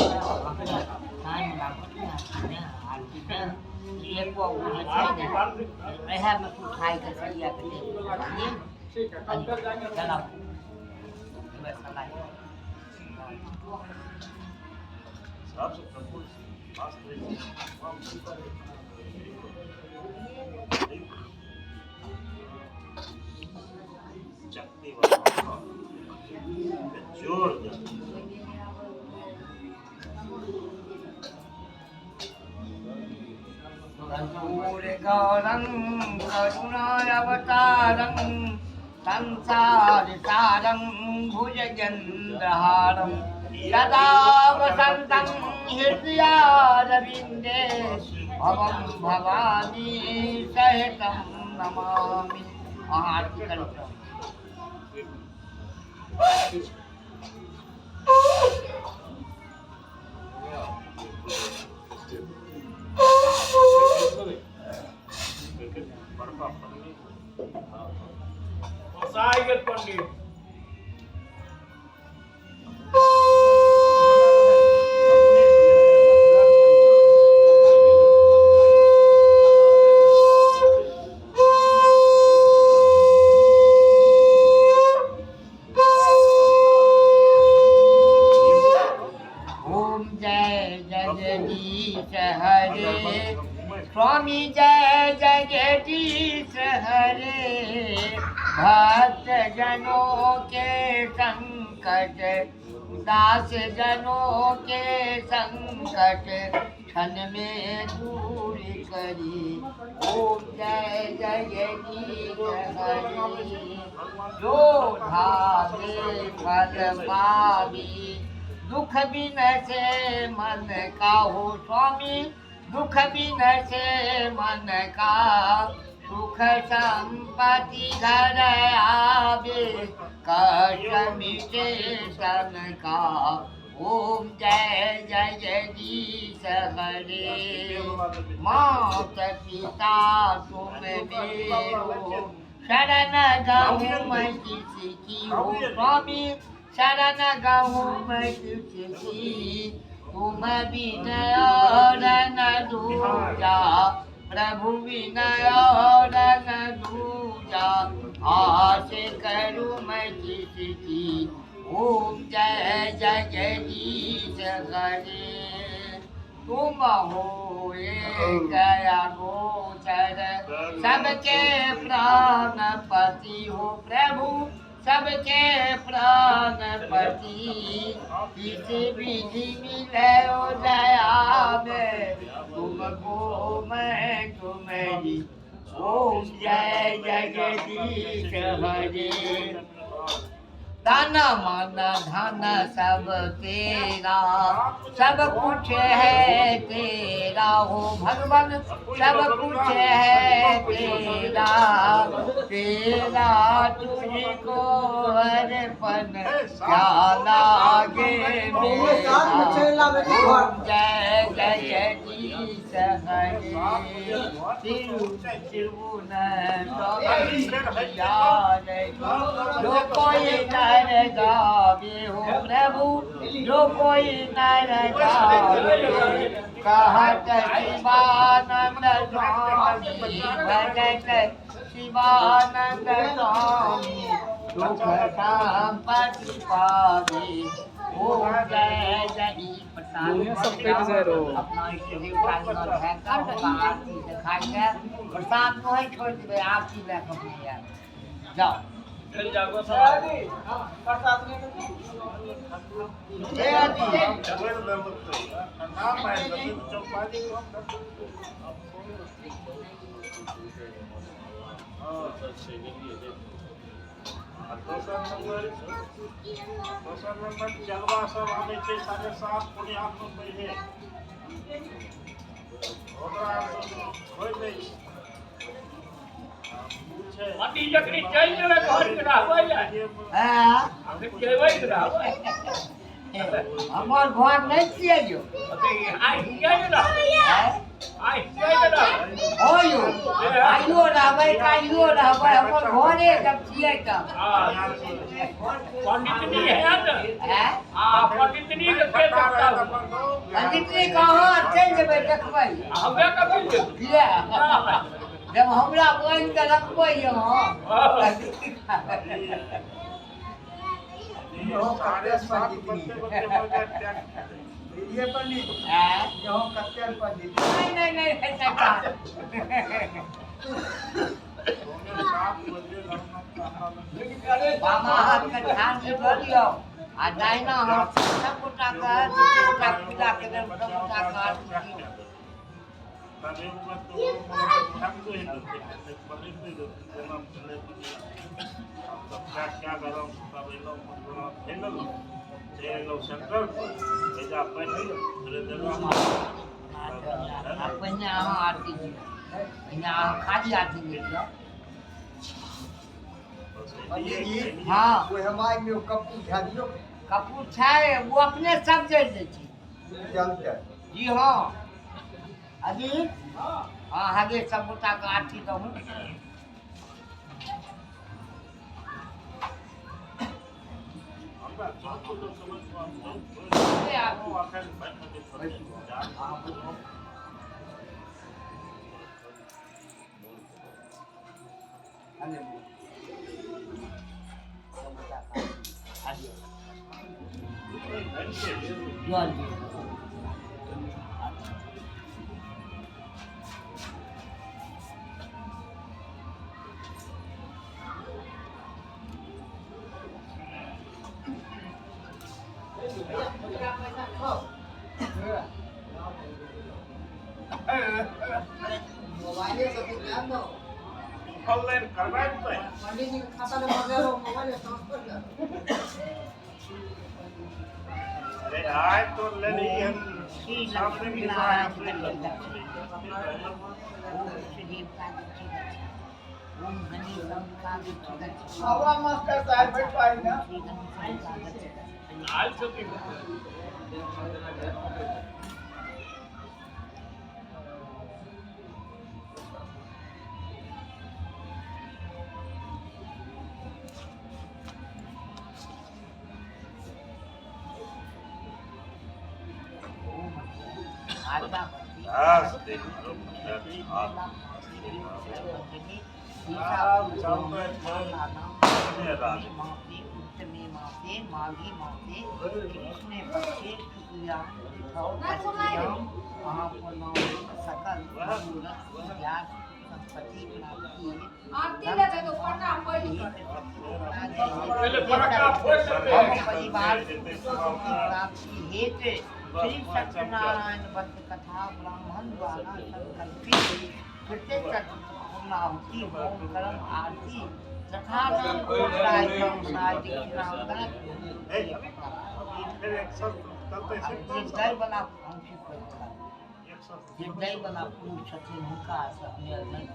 में कुछ खाई कर सरिया के दे ठीक है कल कर जाएंगे चलो सबसे प्रफुल्ल चकती वाला जोर दे गौरं करुणावतारं संसारसारं भुजगेन्द्रहारं सदा वसन्तं हृदयारविन्दे भवं भवानी सहितं नमामि आरती करो साइगत पंडित ओम जय जगदीश हरे स्वामी जय जगदीश हरे भक्त जनों के संकट दास जनों के संकट क्षण में दूर करी। ओम जय जगदीश हरि। जो धावे फल पावी दुख बिन से मन का हो स्वामी। दुख बिन से मन का सुख संपत्ति घर आवे। कष्ट मिटे तन का। ओम जय जगदीश हरे। मात पिता तुम मेरो शरण गहूँ मैं किसकी हो स्वामी। शरण गहूँ मैं किसकी तुम विनय न दूजा। प्रभु विनय न दूजा। आस करूँ मैं किसकी। ओम जय जगदीश हरे। तुम हो गया गोचर सबके प्राणपति हो प्रभु। सबके प्राणपति इस विधि मिले दया में तुमको मैं तुम्हें। ओम जय जगदीश हरे। तन मन धन सब तेरा सब कुछ है तेरा हो भगवान। सब कुछ है तेरा तेरा तुझको अर्पण क्या लागे मेरा। ओम जय जगदीश हरे। जो कोई नर गावे हो प्रभु। जो कोई नर गावे कहत शिवानंद स्वामी। भजत शिवानंद स्वामी सुख संपत्ति पावे। ओम जय जगदीश अपना इष्ट देवता आरती दिखाई है। प्रसाद को ही छोड़ देवे आरती में अपने यार जाओ। चल जाओ दोसर नंबर जलवा सब आबै छै 7.5 पुण्यात्म पहिले ओकरा होय दै छै। अति जकरी चल जेबे घर के रहबै हां जेबै रहबै। हमर घर नहीं छिए जो। आई जाय रहबै। आई जाय रहबै। ओयो आइयो रहबै काइयो रहबै हमर घरे जब छिए तब। हां पंडितनी है न। हैं हां पंडितनी के देखता। पंडितनी कहाँ चल जेबै देखबै। हमे कभी किया जब हमरा बन के रखबै यहाँ। 7.5 बच्चे ये पंडित यहाँ कत्याल पंडित नहीं सरकार। बामा हाथ के ध्यान से बोलियो आ दाहिना हाथ से सब गोटा का गोटा पूजा के सब गोटा का तभी में तो हम को ही पंडित क्या करो सब लोग हेलो ये लोग सेंटर भेजा पहले धीरे धीरे अपने आरती पहले खाली आरती दियो। हाँ वो हमारे में कपूर ध्यान दियो कपूर छाए वो अपने सब जल दे छी। जानते जी हाँ अभी हाँ आगे सब गोटा का आरती दो। मोबाइले से भी ध्यान दो ऑनलाइन करवाए तो पंडित जी के खाता नंबर दे दो मोबाइल में ट्रांसफर कर अरे आज तो ले ली हम सामने भी आया हवा मास्टर साहब बैठ पाए ना आज छुट्टी आज देखो पहले पटाखा फोड़ सकते हेतु श्री सत्यनारायण व्रत कथा ब्राह्मण द्वारा संकल्पित प्रत्येक पूर्णाहुति होम कर्म आरती तथा नाम निर्दय वाला निर्दय वाला पुरुष छथिन हुनका निर्णय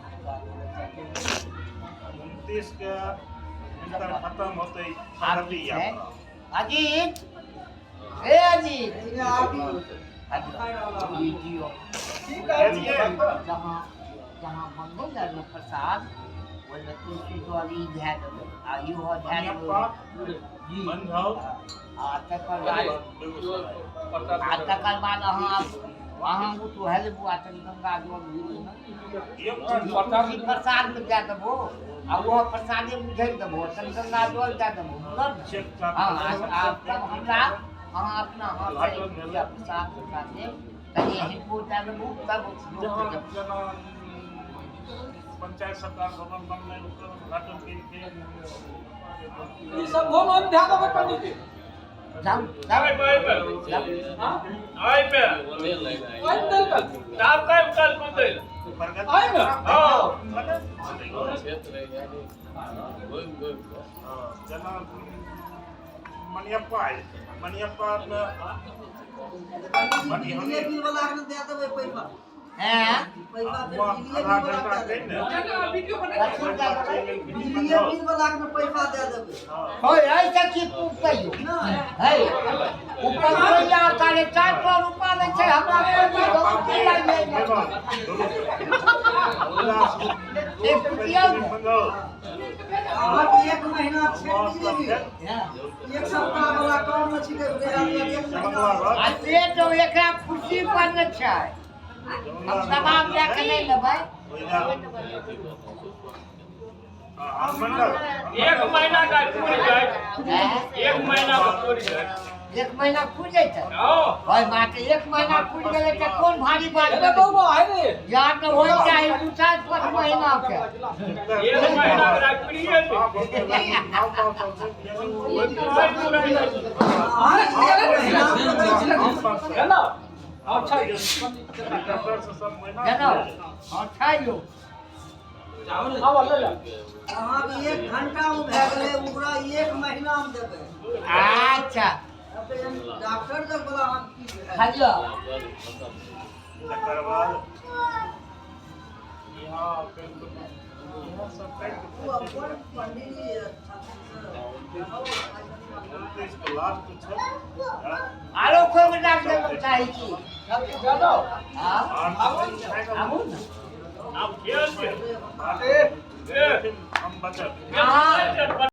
29 के भीतर खत्म होते अजीत ए अजीत वीडियो जहाँ मंगल लग्न प्रसाद बोले तुलसी द्वारी ध्यान आयु हो ध्यान तकर बाद अहाँ तो हेल बुआ तनी गंगा जल प्रसाद में दे देबो आ वो प्रसादे में झेल देबो तनी गंगा जल दे देबो हमरा अहाँ अपना हाथ से पूजा प्रसाद दे तनी हिनको दे देबो तब पंचायत सरकार भवन बनने उद्घाटन के ये सब हो मन ध्यान देबे पंडित जी जाओ आई पे आई पे आप का कल बोलते आई में हां जना मनियप्पा बिजली बिल वाला के दे देबे पैसा हैं पैसा बिजली आधा बिल घंटा वाला दे के ने बिजली बिल वाला के पैसा दे देबे होय ऐसा की पूछै है ऊपर कोई या करे 400 रुपया ले छै हमरा बहुत की लागे एक रुपया आप एक महीना छे बिजली बिल एक सप्ताह वाला काम में छिके एक महीना आ से तो एकरा खुशी पर न छै हम दबाव लेके नहीं लेबै एक महीना का पूरी जाए एक महीना का पूरी जाए एक महीना खुल जैते हां भाई बात एक महीना खुल गेले त कोन भारी बात अरे बाबा आए रे या तो होय चाहे 2-4 महीना के एक महीना का पूरी है है ना अच्छा जानो अच्छा यो अब ले ले अहाँ भी 1 घंटा में भए गेलै ओकरा 1 महीना में देबै अच्छा डॉक्टर जब बोला हम की खालियो तकर बाद यहाँ सब पंडित जी लास्ट छै आरो कोई डॉक्टर चाही छी जानो हां हम आप खेल हम बचत हां